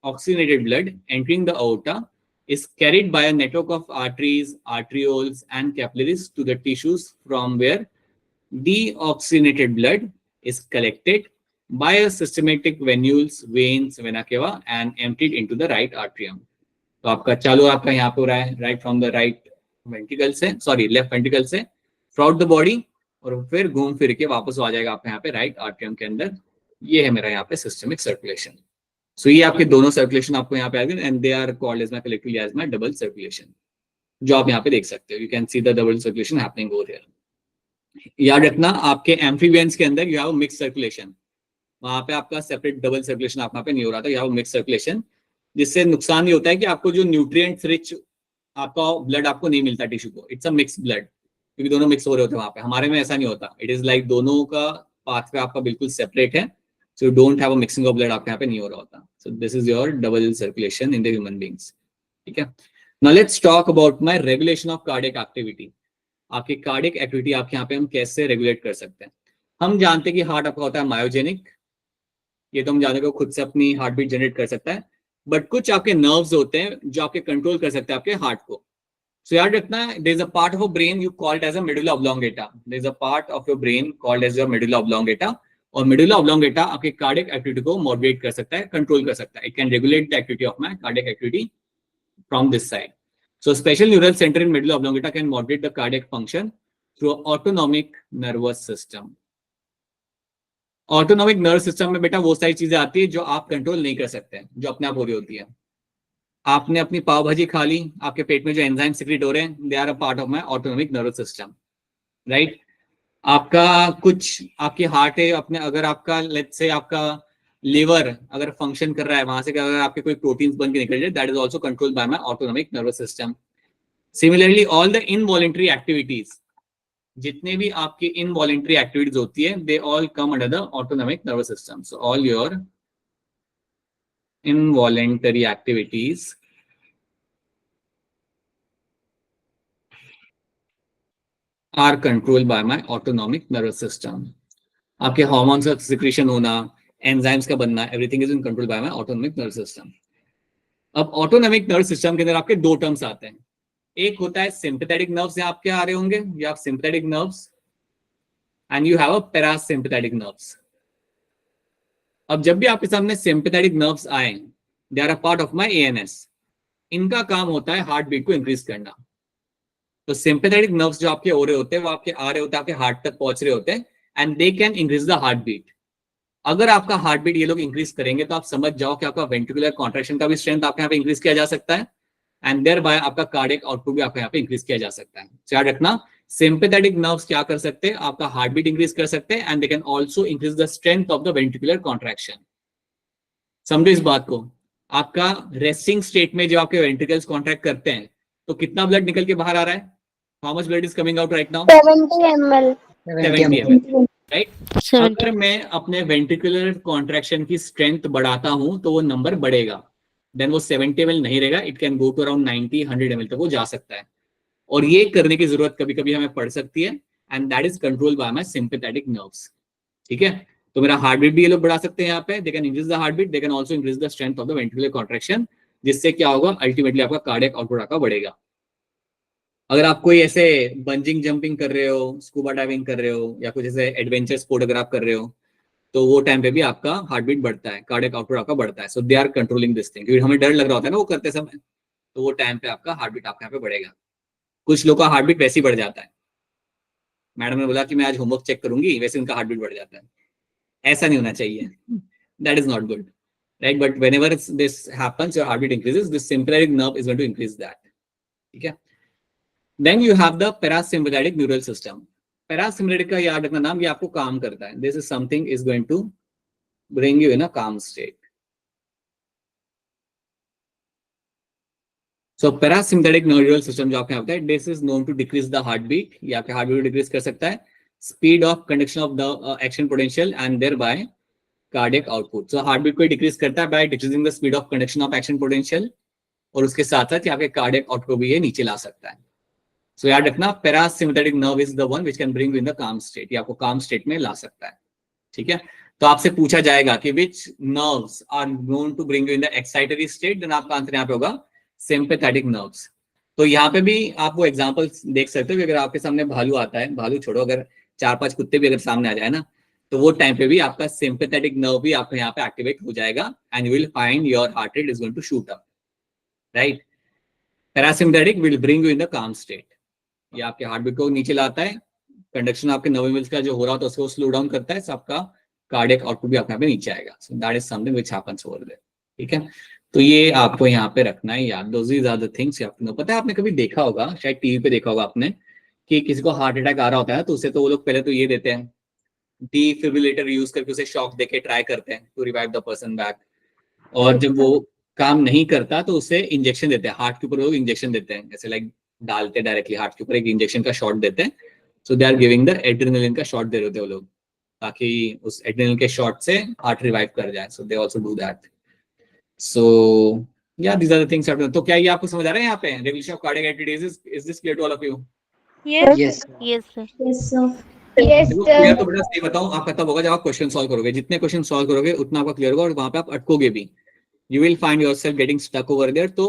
Oxygenated blood entering the aorta is carried by a network of arteries, arterioles and capillaries to the tissues from where deoxygenated blood is collected by a systematic venules, veins, vena cava and emptied into the right atrium। तो आपका चालू आपका यहाँ पे हो रहा है right from the right ventricle से, सॉरी लेफ्ट वेंट्रिकल से थ्रू द बॉडी, और फिर घूम फिर के वापस आ जाएगा आपके यहाँ पे राइट आर्टरियम के अंदर। ये है मेरा यहाँ पे सिस्टमिक सर्कुलेशन। सो ये आपके दोनों सर्कुलेशन आपको यहाँ पे आएंगे and they are called as my collectively as my double circulation, जो आप यहाँ पे देख सकते हो। You can see the double circulation happening over here. याद रखना आपके एम्फीबियंस के अंदर यू हैव मिक्स सर्कुलेशन, वहां पे आपका सेपरेट डबल सर्कुलेशन आप वहाँ पे नहीं हो रहा था, यू हैव मिक्स सर्कुलेशन, जिससे नुकसान ये होता है कि आपको जो न्यूट्रिएंट्स रिच आपका ब्लड आपको नहीं मिलता टिश्यू को। इट्स अ मिक्स ब्लड, क्योंकि दोनों मिक्स हो रहे होते हैं वहां पे। हमारे में ऐसा नहीं होता, इट इज लाइक दोनों का पाथवे आपका बिल्कुल सेपरेट है, so you don't have a mixing of blood, आपके यहाँ पे नहीं हो रहा होता। so this is your double circulation in the human beings। ठीक है, now let's talk about my regulation of cardiac activity। आपकी कार्डियक एक्टिविटी आपके यहाँ पे हम कैसे रेगुलेट कर सकते हैं? हम जानते हैं कि हार्ट आपका होता है मायोजेनिक, ये तो हम जानते हैं खुद से अपनी हार्ट बीट जनरेट कर सकता है, बट कुछ आपके नर्व्स होते हैं जो आपके कंट्रोल कर सकते हैं आपके हार्ट को। So याद रखना, there is a part of a brain you call it as a medulla oblongata। there is a part of your brain called as your medulla oblongata, और medulla oblongata आपके कार्डियक एक्टिविटी को मॉडरेट कर सकता है, कंट्रोल कर सकता है। It can regulate the activity of my cardiac activity from this side. So special neural centre in medulla oblongata can moderate the cardiac function through autonomic nervous system. Autonomic nervous system में बेटा वो सारी चीजें आती है जो आप कंट्रोल नहीं कर सकते हैं, जो अपने आप हो रही होती है। आपने अपनी पाव भाजी खा ली, आपके पेट में जो एंजाइम सिक्रेट हो रहे हैं, they are a part of my autonomic nervous system, right. आपका कुछ आपकी हार्ट है अपने, अगर आपका लेट्स से आपका लिवर अगर फंक्शन कर रहा है, वहां से अगर आपके कोई प्रोटीन्स बन के निकल जाए, that is also controlled by my autonomic nervous system. Similarly all the involuntary activities, जितने भी आपकी इनवॉलंटरी एक्टिविटीज होती है, they all come under the autonomic nervous system. So all your involuntary activities are controlled by my autonomic nervous system। आपके हार्मोन्स का सिक्रीशन होना, एंजाइम्स का बनना, everything is in control by my autonomic nervous system. अब ऑटोनॉमिक नर्वस सिस्टम के अंदर आपके दो टर्म्स आते हैं। एक होता है सिंपैथेटिक नर्व्स, यहाँ आपके आ रहे होंगे, ये आप sympathetic nerves, and you have a parasympathetic nerves. अब जब भी आपके सामने सिंपैथेटिक नर्व्स आए, they are a part of my ANS. इनका काम होता है हार्ट बीट को इंक्रीज करना। तो सिंपैथेटिक नर्व्स जो आपके हो रहे होते हैं, वो आपके आ रहे होते हैं, आपके हार्ट तक पहुंच रहे होते हैं, and they can increase the heart beat. अगर आपका हार्ट बीट ये लोग इंक्रीज करेंगे तो आप समझ जाओ कि आपका वेंट्रिकुलर कॉन्ट्रैक्शन का भी स्ट्रेंथ आपके यहाँ पे इंक्रीज किया जा सकता है, एंड देयर बाय आपका कार्डियक आउटपुट भी आपके यहाँ पे इंक्रीज किया जा सकता है। याद रखना, सिंपैथेटिक नर्व्स क्या कर सकते हैं, आपका हार्ट बीट इंक्रीज कर सकते हैं, and they can also increase the strength of the ventricular contraction. समझो इस बात को। आपका रेस्टिंग स्टेट में जो आपके वेंट्रिकल्स कॉन्ट्रैक्ट करते हैं, तो कितना ब्लड निकल के बाहर आ रहा है? How much blood is coming out right now? 70 ml। 70 ml, right. अगर मैं अपने वेंट्रिकुलर कॉन्ट्रैक्शन की स्ट्रेंथ बढ़ाता हूं तो वो नंबर बढ़ेगा, देन वो 70 ml नहीं रहेगा, it can go to around 90-100 ml तक वो जा सकता है। और ये करने की जरूरत कभी कभी हमें पड़ सकती है, and that is controlled by my sympathetic nerves. ठीक है, तो मेरा हार्ट बीट भी ये लोग बढ़ा सकते हैं यहाँ पे, they can increase the heart beat, they can also increase the strength of the ventricular contraction, जिससे क्या होगा, अल्टीमेटली आपका कार्डियक आउटपुट आपका बढ़ेगा। अगर आप कोई ऐसे बंजिंग जंपिंग कर रहे हो, स्कूबा डाइविंग कर रहे हो, या कुछ ऐसे एडवेंचर स्पोर्ट अगर आप कर रहे हो, तो वो टाइम पे भी आपका हार्ट बीट बढ़ता है, कार्डियक आउटपुट आपका बढ़ता है। So they are controlling this thing, क्योंकि हमें डर लग रहा होता है ना वो करते समय, तो वो टाइम पे आपका हार्ट बीट आपके यहाँ पे बढ़ेगा। कुछ लोग का हार्ट बीट वैसे ही बढ़ जाता है, मैडम ने बोला कि मैं आज होमवर्क चेक करूंगी, वैसे उनका हार्ट बीट बढ़ जाता है। ऐसा नहीं होना चाहिए, that is not good, right. But whenever this happens, your heart beat increases, this sympathetic nerve is going to increase that. ठीक है, then you have the parasympathetic neural system. Parasympathetic का याद रखना नाम, ये आपको काम करता है, this is something is going to bring you in a calm state. So parasympathetic neural system जो आपके होता है, this is known to decrease the heart beat, ये आपके हार्ट बीट डिक्रीज कर सकता है, speed of conduction of the action potential, and thereby cardiac output. So heart beat को डिक्रीज करता है by decreasing the speed of conduction of action potential, और उसके साथ साथ आपके कार्डियक आउटपुट को भी ये नीचे ला सकता है। सो याद रखना, parasympathetic nerve is the one which can bring you in the calm state, ये आपको काम स्टेट में ला सकता है। ठीक है, तो आपसे पूछा जाएगा कि which nerves are known to bring you in the excitatory state, then आपका आंसर यहाँ पे होगा सिंपैथेटिक नर्व्स। तो यहाँ पे भी आप वो एग्जांपल देख सकते हो कि अगर आपके सामने भालू आता है, भालू छोड़ो, अगर 4-5 कुत्ते भी अगर सामने आ जाए ना, तो वो टाइम पे भी आपका सिंपैथेटिक नर्व भी आपका यहाँ पे एक्टिवेट हो जाएगा and you will find your heart rate is going to shoot up, right. Parasympathetic will bring you in the calm state, ये आपके हार्ट बीट को नीचे लाता है, कंडक्शन आपके नर्व का जो हो रहा होता है उसको स्लो डाउन करता है, so आपका कार्डियक आउटपुट भी आपके यहाँ पे नीचे आएगा। So that is something which happens over there. ठीक है, तो ये आपको यहाँ पे रखना है याद, those are the things you have to know. पता है आपने कभी देखा होगा, शायद टीवी पे देखा होगा आपने, कि किसी को हार्ट अटैक आ रहा होता है तो उसे तो वो लोग पहले तो ये देते हैं, डिफिब्रिलेटर यूज करके उसे शॉक देके ट्राई करते हैं to revive the person back, और जब वो काम नहीं करता तो उसे इंजेक्शन देते हैं, हार्ट के ऊपर लोग इंजेक्शन देते हैं, जैसे लाइक डालते हैं डायरेक्टली हार्ट के ऊपर एक इंजेक्शन का शॉट देते हैं। So they are giving the adrenaline का शॉट दे रहे होते हैं वो लोग, ताकि उस एड्रेनलिन के शॉट से हार्ट रिवाइव कर जाए। सो दे आल्सो डू दैट। सो या दीस आर द थिंग्स। तो क्या ये आपको समझ आ रहा है यहाँ पे regulation of cardiac activities? Is this clear to all of you? Yes. Yes. Yes, sir. Yes, sir. Yes, देखो sir. क्लियर तो बेटा सही बताऊं, आपका तब होगा जब आप क्वेश्चन सॉल्व करोगे, जितने क्वेश्चन सॉल्व करोगे उतना आपका क्लियर होगा और वहां पे आप अटकोगे भी, you will find yourself getting stuck over there. तो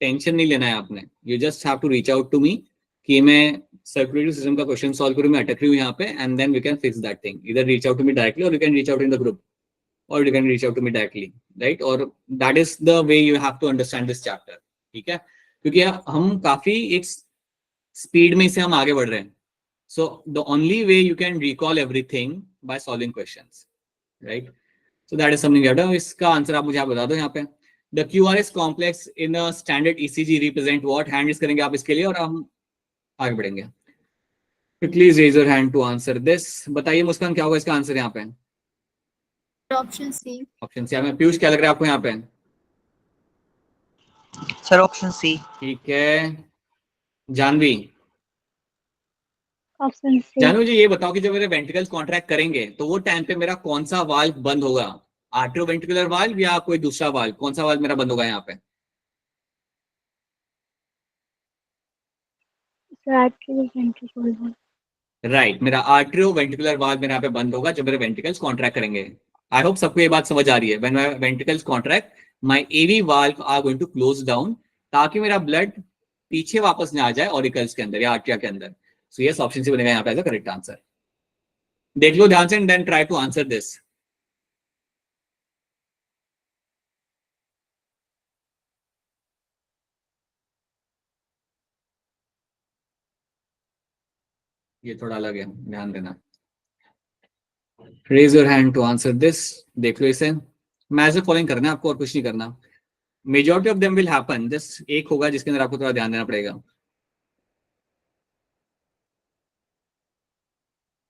टेंशन नहीं लेना है आपने, you just have to reach out to me कि मैं सर्कुलेटरी सिस्टम का क्वेश्चन सॉल्व करूं, मैं अटक रही हूं यहाँ पे, and then we can fix that thing. इधर reach out to me directly और you can reach out in the group और you can reach out to me directly, right. और that is the way you have to understand this chapter. ठीक है, क्योंकि हम काफी एक स्पीड में से हम आगे बढ़ रहे हैं। So the only way you can recall everything by solving questions, right? So that is something you have to. इसका आंसर आप मुझे आप बता दो यहाँ पे। The QRS complex in a standard ECG represent what? Hand raise करेंगे आप इसके लिए और हम आगे बढ़ेंगे। Please raise your hand to answer this. बताइए मुस्कान क्या होगा इसका आंसर यहाँ पे? Option C. Option C. हमें पीयूष क्या लग रहा है आपको यहाँ पे? Sir option C. ठीक है, जानवी? Option C. जानू जी ये बताओ कि जब मेरे वेंट्रिकल्स कॉन्ट्रैक्ट करेंगे तो वो टाइम पे मेरा कौन सा वाल्व बंद होगा? आर्टरोवेंट्रिकुलर वाल्व या कोई दूसरा वाल्व? कौन सा वाल्व मेरा बंद होगा यहाँ पे? राइट, मेरा आर्टरोवेंट्रिकुलर वाल्व मेरे यहाँ पे बंद होगा जब मेरे वेंट्रिकल्स कॉन्ट्रैक्ट करेंगे। आई होप सबको ये बात समझ आ रही है। When my ventricles contract my AV valve are going to close down, ताकि मेरा ब्लड पीछे वापस ना आ जाए ऑरिकल्स के अंदर या आर्टरिया के अंदर। सो यस, ऑप्शन सी बनेगा यहाँ पे एज अ करेक्ट आंसर। देख लो ध्यान से and then try to answer this. ये थोड़ा अलग है, ध्यान देना। Raise your hand to answer this. देख लो इसे, मैं ऐसे फॉलोइंग करना है आपको और कुछ नहीं करना। Majority of them will happen, just एक होगा जिसके अंदर आपको थोड़ा ध्यान देना पड़ेगा।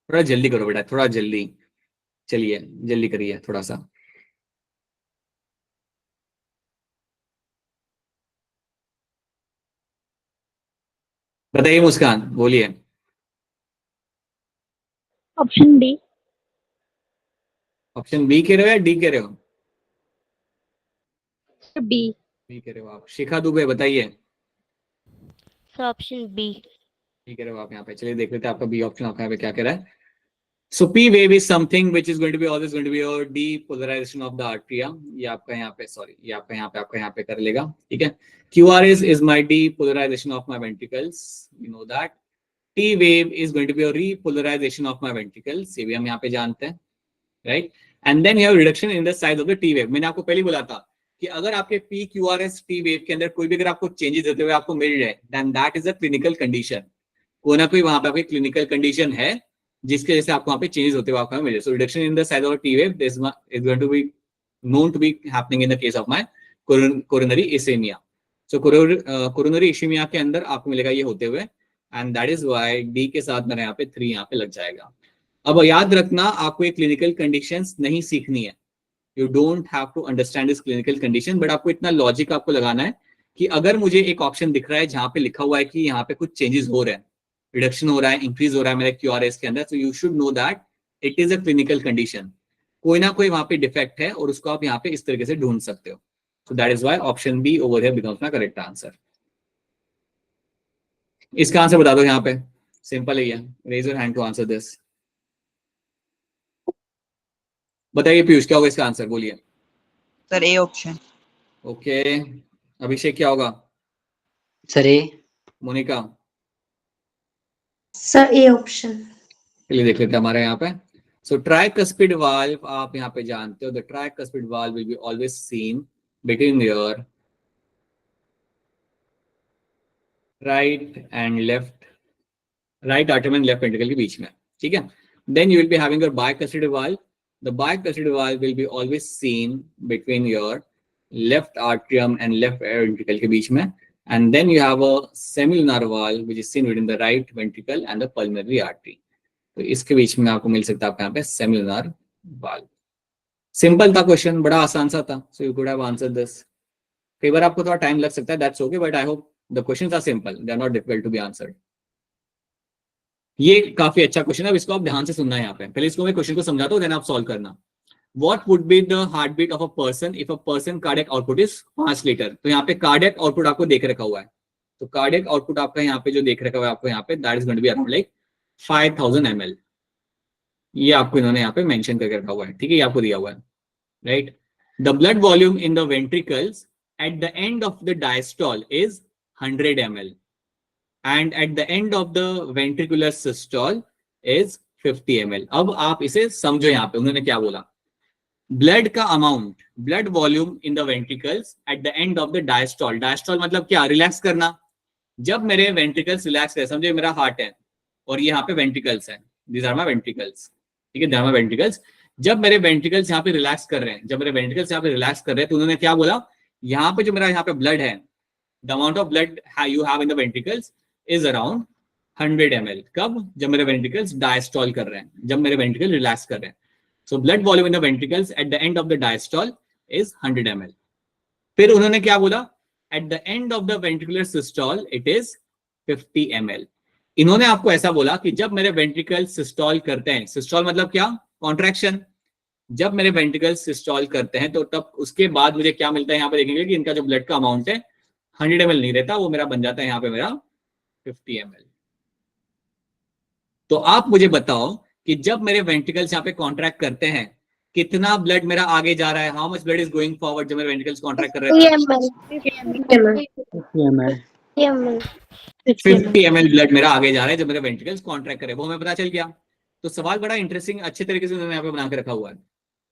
थोड़ा जल्दी करो बेटा, थोड़ा जल्दी, चलिए जल्दी करिए थोड़ा सा। बताइए मुस्कान, बोलिए। Option D. ऑप्शन बी कह रहे हो या डी कह रहे हो? B. बी कह रहे हो आप। शिखा दुबे बताइए। So option B. ठीक है आप यहाँ पे, चलिए देख लेते हैं आपका बी ऑप्शन आपका यहाँ पे क्या कह रहा है। So P wave is something which is going to be always going to be your depolarization of the arteria. ये आपका यहाँ पे, सॉरी ये आपका यहाँ पे कर लेगा। ठीक है, QRS is my depolarization of my ventricles, you know that. T wave is going to be a repolarization of my ventricles, ये भी हम यहाँ पे जानते हैं, right? And then you have reduction in the size of the T wave. मैंने आपको पहले बोला था कि अगर आपके PQRS T wave के अंदर कोई भी अगर आपको चेंजेस होते हुए आपको मिल जाए, then that is a clinical condition. कोई ना कोई वहां पे क्लिनिकल कंडीशन है जिसके वजह से आपको वहां पे चेंजेस होते हुए आपको मिले। So reduction in the size of T wave is going to be known to be happening in the case of my coronary ischemia. So coronary ischemia के अंदर आपको मिलेगा ये होते हुए, and that is why D के साथ मेरे यहाँ पे 3 यहाँ पे लग जाएगा। अब याद रखना, आपको ये क्लिनिकल कंडीशंस नहीं सीखनी है, you don't have to understand this clinical condition, but आपको इतना लॉजिक आपको लगाना है कि अगर मुझे एक ऑप्शन दिख रहा है जहां पे लिखा हुआ है कि यहाँ पे कुछ चेंजेस हो रहे हैं, रिडक्शन हो रहा है, इंक्रीज हो रहा है मेरे QRS के अंदर, तो you should know that it is a clinical condition. कोई ना कोई वहां पे डिफेक्ट है और उसको आप यहाँ पे इस तरीके से ढूंढ सकते हो। So that is why option B over here becomes my correct answer. इसका आंसर बता दो यहाँ पे, सिंपल ही है. Raise your hand to answer this. बताइए पीयूष क्या होगा इसका आंसर, बोलिए. Sir A option. Okay, Abhishek क्या होगा? Sir A. Monika? Sir A option. चलिए देख लेते हैं हमारे यहाँ पे. सो ट्राइकस्पिड वाल्व आप यहाँ पे जानते हो, the tricuspid valve will be always seen between your right and left, right artery and left ventricle के बीच में, ठीक है. Then you will be having your bicuspid valve. The bicuspid valve will be always seen between your left atrium and left ventricle के बीच में. And then you have a semilunar valve which is seen within the right ventricle and the pulmonary artery. तो इसके बीच में आपको मिल सकता है आपके यहाँ पे semilunar valve. सिंपल था क्वेश्चन, बड़ा आसान सा था. So you could have answered this. कई बार आपको थोड़ा टाइम लग सकता है, that's okay, but I hope the questions are simple. They are not difficult to be answered. ये काफी अच्छा क्वेश्चन है, अब इसको आप ध्यान से सुनना है यहाँ पे. पहले इसको मैं क्वेश्चन को समझाता हूँ, देन आप सॉल्व करना. What would be the heartbeat of a person if a person cardiac output is 5 litre? तो यहाँ पे कार्डियक आउटपुट आपको देख रखा हुआ है. तो कार्डियक आउटपुट आपका यहाँ पे जो देख रखा हुआ है आपको यहाँ पे, that is going to be around like 5000 ml. ये आपको इन्होंने यहाँ पे मेंशन करके रखा हुआ है, ठीक है, ये आपको दिया हुआ है, right. The blood volume in the ventricles at the end of the diastole is 100 ml and at the end of the ventricular systole is 50 ml. अब आप इसे समझो, यहाँ पे उन्होंने क्या बोला. ब्लड का amount, blood volume in the ventricles at the end of the diastole. Diastole मतलब क्या? रिलैक्स करना. जब मेरे वेंट्रिकल्स रिलैक्स है, समझो मेरा हार्ट है और यहाँ पे वेंट्रिकल्स है, दीज आर माय वेंट्रिकल्स, ठीक है, दीज आर माय वेंट्रिकल्स. जब मेरे वेंट्रिकल्स यहाँ पे रिलैक्स कर रहे हैं, जब मेरे वेंट्रिकल्स यहाँ पे रिलैक्स कर रहे हैं, तो उन्होंने क्या बोला, यहाँ पे जो मेरा यहाँ पे ब्लड है, the amount of blood you have in the ventricles is around 100 ml. कब? जब मेरे वेंट्रिकल्स डायस्टॉल कर रहे हैं, जब मेरे वेंट्रिकल रिलैक्स कर रहे हैं. So blood volume in the ventricles at the end of the diastole is 100 ml. फिर उन्होंने क्या बोला? At the end of the ventricular systole it is 50 ml. इन्होंने आपको ऐसा बोला कि जब मेरे वेंट्रिकल सिस्टोल करते हैं, सिस्टोल मतलब क्या? कॉन्ट्रैक्शन. जब मेरे वेंट्रिकल सिस्टोल करते हैं तो तब उसके बाद मुझे क्या मिलता है, यहाँ पे देखेंगे कि इनका जो ब्लड का अमाउंट है 100 ml नहीं रहता, वो मेरा बन जाता है यहाँ पे मेरा 50 ml. तो आप मुझे बताओ कि जब मेरे वेंट्रिकल्स यहाँ पे कॉन्ट्रैक्ट करते हैं, कितना ब्लड मेरा आगे जा रहा है? How much blood is going forward जब मेरे वेंट्रिकल्स कॉन्ट्रैक्ट कर रहे हैं? 50 ml ब्लड मेरा आगे जा रहा है जब मेरे वेंट्रिकल्स कॉन्ट्रैक्ट कर रहे हैं. वो हमें पता चल गया. तो सवाल बड़ा इंटरेस्टिंग, अच्छे तरीके से उन्होंने यहाँ पे बना के रखा हुआ है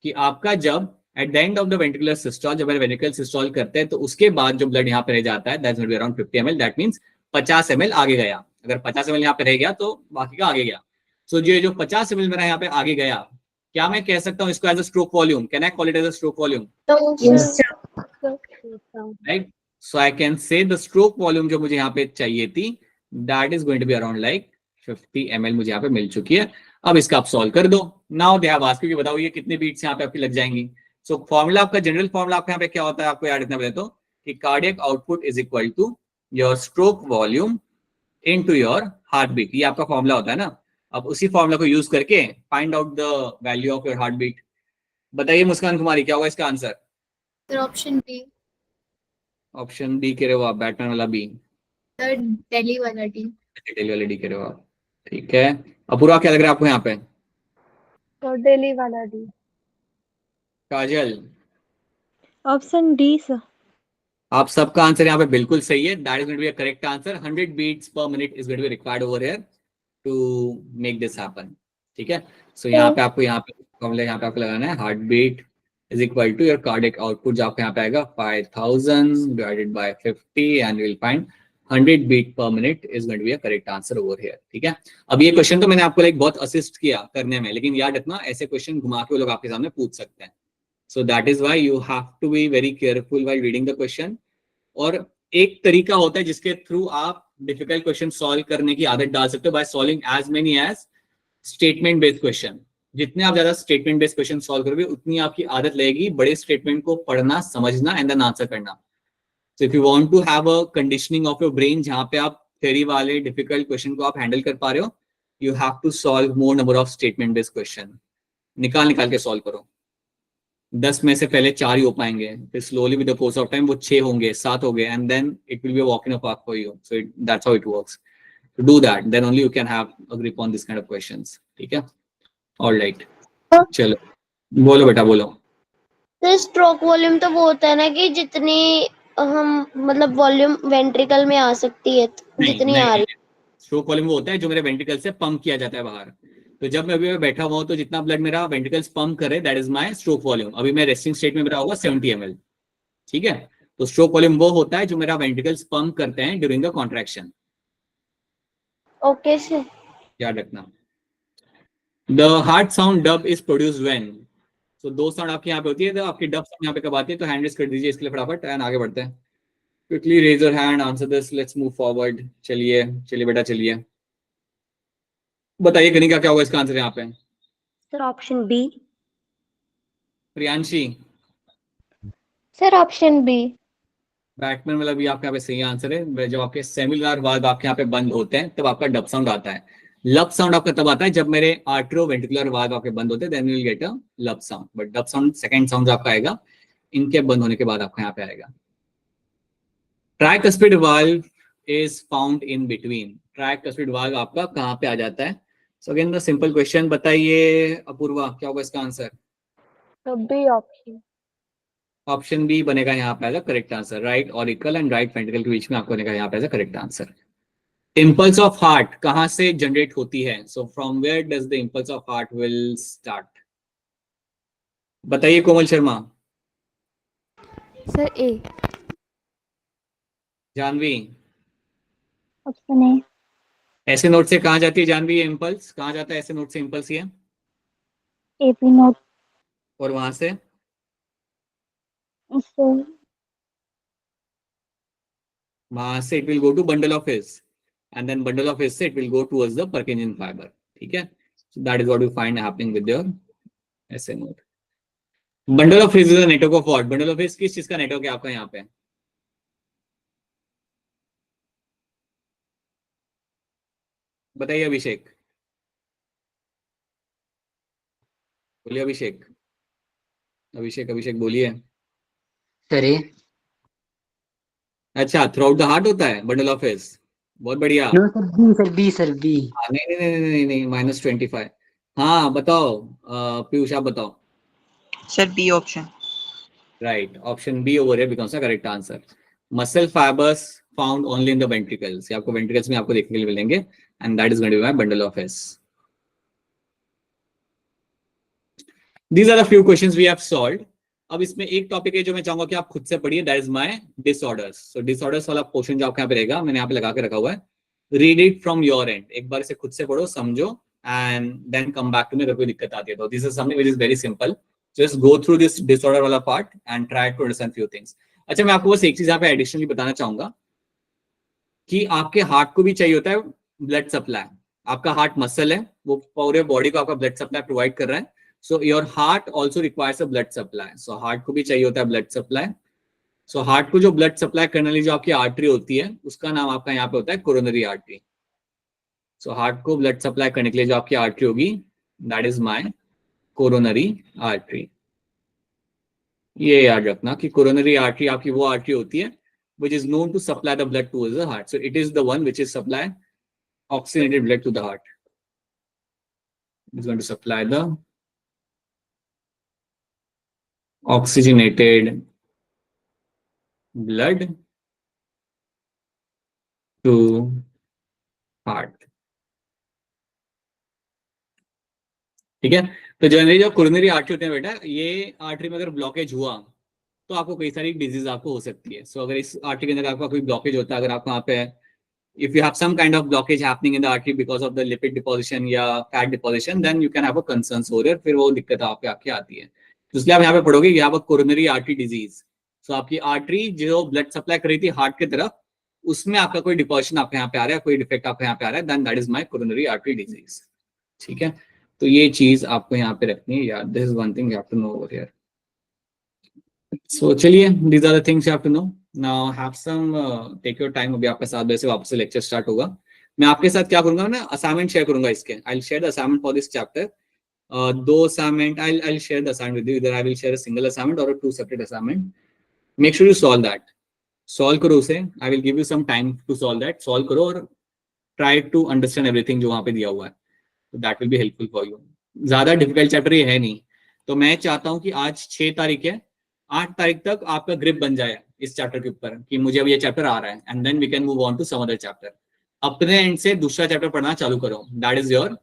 कि आपका जब at the end of the ventricular systole, जब मेरे वेंट्रिकल सिस्टोल करते हैं, तो उसके बाद जो ब्लड यहाँ पे रह जाता है, that's going to be around 50 ml. That means 50 ml आगे गया. अगर 50 ml यहाँ पे रह गया तो बाकी का आगे गया. सो जो 50 ml मेरा यहाँ पे आगे गया, क्या मैं कह सकता हूँ इसको as a stroke volume? Can I call it as a stroke volume? Right. So I can say the stroke volume जो मुझे यहाँ पे चाहिए थी, that is going to be around like 50 ml मुझे यहाँ पे मिल चुकी है. अब इसका आप सॉल्व कर दो. Now they have asked you, बताओ ये कितने बीट्स यहाँ पे आपकी लग जाएंगी. सो फॉर्मूला आपका, जनरल फॉर्मूला आपका यहाँ पे क्या होता है, आपको याद रखना पड़ेगा तो कि cardiac output is equal to your stroke volume into your heart beat. ये आपका फॉर्मूला होता है ना. अब उसी फॉर्मूला को यूज करके find out the value of your heart beat. बताइए मुस्कान कुमारी, क्या होगा इसका answer? Sir option B. Option B कह रहे हो आप? बैटमैन वाला बी? सर दिल्ली वाला डी. दिल्ली वाला डी कह रहे हो आप, ठीक है. अपूर्वा क्या लग रहा है आपको यहाँ पे? तो दिल्ली वाला D. Kajal? Option D sir. आप सबका आंसर यहाँ पे बिल्कुल सही है. That is going to be a correct answer. 100 beats per minute is going to be required over here to make this happen, ठीक है. सो यहाँ पे आपको फॉर्मूला यहाँ पे आपको लगाना है, heart beat is equal to your cardiac output, जो आपको यहाँ पे आएगा 5000 divided by 50 and you will find 100 beat per minute is going to be a correct answer over here, ठीक है. अब ये क्वेश्चन तो मैंने आपको लाइक बहुत असिस्ट किया करने में, लेकिन याद रखना ऐसे क्वेश्चन घुमा के वो लोग आपके सामने पूछ सकते हैं. So that is why you have to be very careful while reading the question. और एक तरीका होता है जिसके थ्रू आप डिफिकल्ट क्वेश्चन सॉल्व करने की आदत डाल सकते हो, by solving as many as statement based question. जितने आप ज्यादा स्टेटमेंट बेस्ड क्वेश्चन सॉल्व करोगे, उतनी आपकी आदत लगेगी बड़े स्टेटमेंट को पढ़ना, समझना एंड देन आंसर करना. So if you want to have a conditioning of your brain जहां पे आप थ्योरी वाले डिफिकल्ट क्वेश्चन को आप हैंडल कर पा रहे हो, you have to solve more number of statement based question. निकाल के सॉल्व करो. 10 में से पहले 4 ही हो पाएंगे, फिर slowly with the course of time वो 6 होंगे, 7 हो गए, and then it will be a walk in a park for you. So that's how it works. To do that, then only you can have a grip on this kind of questions. ठीक है? All right. चलो बोलो बेटा बोलो. तो स्ट्रोक वॉल्यूम तो वो होता है ना कि जितनी हम मतलब वॉल्यूम वेंट्रिकल में आ सकती है जितनी आ रही. स्ट्रोक वॉल्यूम वो होता है जो मेरे वेंट्रिकल से पंप किया जाता है बाहर. तो जब मैं अभी बैठा हुआ हूँ तो जितना ब्लड मेरा वेंट्रिकल्स पंप करे that is my stroke volume. अभी मैं रेस्टिंग स्टेट में मेरा होगा 70 ml. ठीक है? तो स्ट्रोक वॉल्यूम वो होता है जो मेरा वेंट्रिकल्स पंप करते हैं during the contraction. Okay sir. याद रखना. The heart sound dub is produced when. So दो साउंड आपकी यहाँ पे होती है, तो आपकी डब साउंड यहाँ पे कब आती है, तो हैंड रेज कर दीजिए इसके लिए फटाफट एंड आगे बढ़ते हैं. Quickly raise your hand, answer this, let's move forward. चलिए चलिए बेटा चलिए. बताइए कनिका क्या होगा इसका आंसर यहाँ पे. Sir option B. Priyanshi. Sir option B. Batman वाला भी आपके यहाँ पे सही आंसर है. जब आपके सेमिलर वाल्व आपके यहाँ पे बंद होते हैं तब आपका डब साउंड आता है. लब साउंड आपका तब आता है जब मेरे आर्टरो वेंट्रिकुलर वाल्व आपके बंद होते हैं, then you will get a lub sound. But dub sound second sound आपका आएगा इनके बंद होने के बाद आपका यहाँ पे आएगा. Tricuspid valve is found in between. Tricuspid valve आपका कहाँ पे आ जाता है. So again the simple question. बताइए अपूर्वा क्या होगा इसका answer. B option. Option B बनेगा यहाँ पे as a correct answer. Right auricle and right ventricle के बीच में आपको बनेगा यहाँ पे as a correct answer. Impulse of heart कहाँ से जनरेट होती है. So from where does the impulse of heart will start. बताइए Komal Sharma. Sir A. Janhvi. Option A. ऐसे नोट से कहाँ जाती है जानवी ये इम्पल्स. कहाँ जाता है ऐसे नोट से इम्पल्स ये. AP node. और वहां से it will go to bundle of His, and then bundle of his it will go towards the Purkinje fiber. ठीक है? So that is what you find happening with your SA node. Bundle of his is a network of what? Bundle of his किस चीज का नेटवर्क है आपका यहाँ पे. बताइए अभिषेक. बोलिए अभिषेक. अभिषेक अभिषेक बोलिए. सर ए. अच्छा थ्रू आउट द हार्ट होता है बंडल ऑफ हिज. बहुत बढ़िया. No sir B. Sir B. Sir B. नहीं नहीं नहीं नहीं -25. हाँ बताओ पीयूष आप बताओ. Sir, B option. Right, option B over here becomes the correct answer. Muscle fibers found only in the ventricles. ये आपको ventricles में आपको देखने के लिए मिलेंगे, and that is going to be my bundle of S. These are the few questions we have solved. अब इसमें एक टॉपिक है जो मैं चाहूंगा कि आप खुद से पढ़िए. That is my disorders. So disorders वाला पोर्शन जो आपके यहाँ पे रहेगा, मैंने यहाँ पे लगा के रखा हुआ है. Read it from your end. एक बार इसे खुद से पढ़ो, समझो, and then come back to me अगर कोई दिक्कत आती है तो. This is something which is very simple. Just go through this disorder वाला part and try to understand few things. अच्छा मैं आपको बस एक चीज यहाँ पे एडिशनली बताना चाहूंगा कि आपके हार्ट को भी चाहिए होता है ब्लड सप्लाई. आपका हार्ट मसल है, वो पूरे बॉडी को आपका ब्लड सप्लाई प्रोवाइड कर रहा है. So your heart also requires a blood supply. So heart को भी चाहिए होता है ब्लड सप्लाई. सो हार्ट को जो ब्लड सप्लाई करने वाली जो आपकी आर्टरी होती है उसका नाम आपका यहाँ पे होता है कोरोनरी आर्टरी. सो हार्ट को ब्लड सप्लाई करने के लिए जो आपकी आर्टरी होगी that is my coronary artery. ये याद रखना कि कोरोनरी आर्टरी आपकी वो आर्टरी होती है which is known to supply the blood towards the heart. So it is the one which is supply oxygenated blood to the heart. It is going to supply the oxygenated blood to heart. ठीक है. तो जनरली जो कोरोनरी आर्टरी होते हैं बेटा, ये आर्टरी में अगर ब्लॉकेज हुआ तो आपको कई सारी डिजीज आपको हो सकती है. सो अगर इस आर्टरी के अंदर आपका कोई ब्लॉकेज होता है, अगर आपको यहाँ पे if you have some kind of blockage happening in the artery because of the lipid deposition या fat deposition, then you can have a concern हो रहे, फिर वो दिक्कत आपके आपकी आती है. तो इसलिए आप यहाँ पे पढ़ोगे you have a coronary artery disease. So आपकी आर्टरी जो ब्लड सप्लाई कर रही थी हार्ट की तरफ, उसमें आपका कोई डिपोजिशन आपके यहाँ पे आ रहा है, कोई डिफेक्ट आपके यहाँ पे आ रहा है, then that is my coronary artery disease. ठीक है. तो ये चीज आपको यहाँ पे रखनी है यार. This is one thing you have to know over here. So चलिए, these are the things you have to know. Now have some take your time. अभी आपका 7 बजे से वापस से लेक्चर स्टार्ट होगा. मैं आपके साथ क्या करूंगा ना, असाइनमेंट शेयर करूंगा इसके. I'll share the assignment for this chapter. दो assignment, I'll share the assignment with you. Either I will share a single assignment or a 2 separate assignment. Make sure you solve that. Solve करो उसे. I will give you some time to solve that. Solve करो और try to understand everything जो वहाँ पे दिया हुआ है. So that will be helpful for you. ज्यादा difficult chapter ये है नहीं. तो मैं चाहता हूँ कि आज 6 तारीख है, 8 तारीख तक आपका ग्रिप बन जाए इस चैप्टर के ऊपर कि मुझे अब ये चैप्टर आ रहा है, and then we can move on to some other chapter. अपने एंड से दूसरा चैप्टर पढ़ना चालू करो. दैट इज योर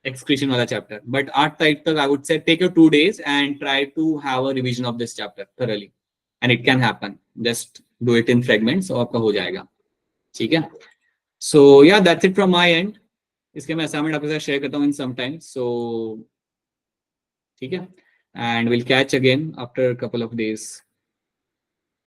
excretion वाला चैप्टर. बट 8 तारीख तक I would say take your 2 days and try to have a revision of this chapter thoroughly, and it can happen. Just do it in fragments और आपका हो जाएगा. ठीक है. So yeah, that's it from my end. इसके मैं असाइनमेंट आपके साथ शेयर करता हूँ in some time. So ठीक है, and we'll catch again after a couple of days.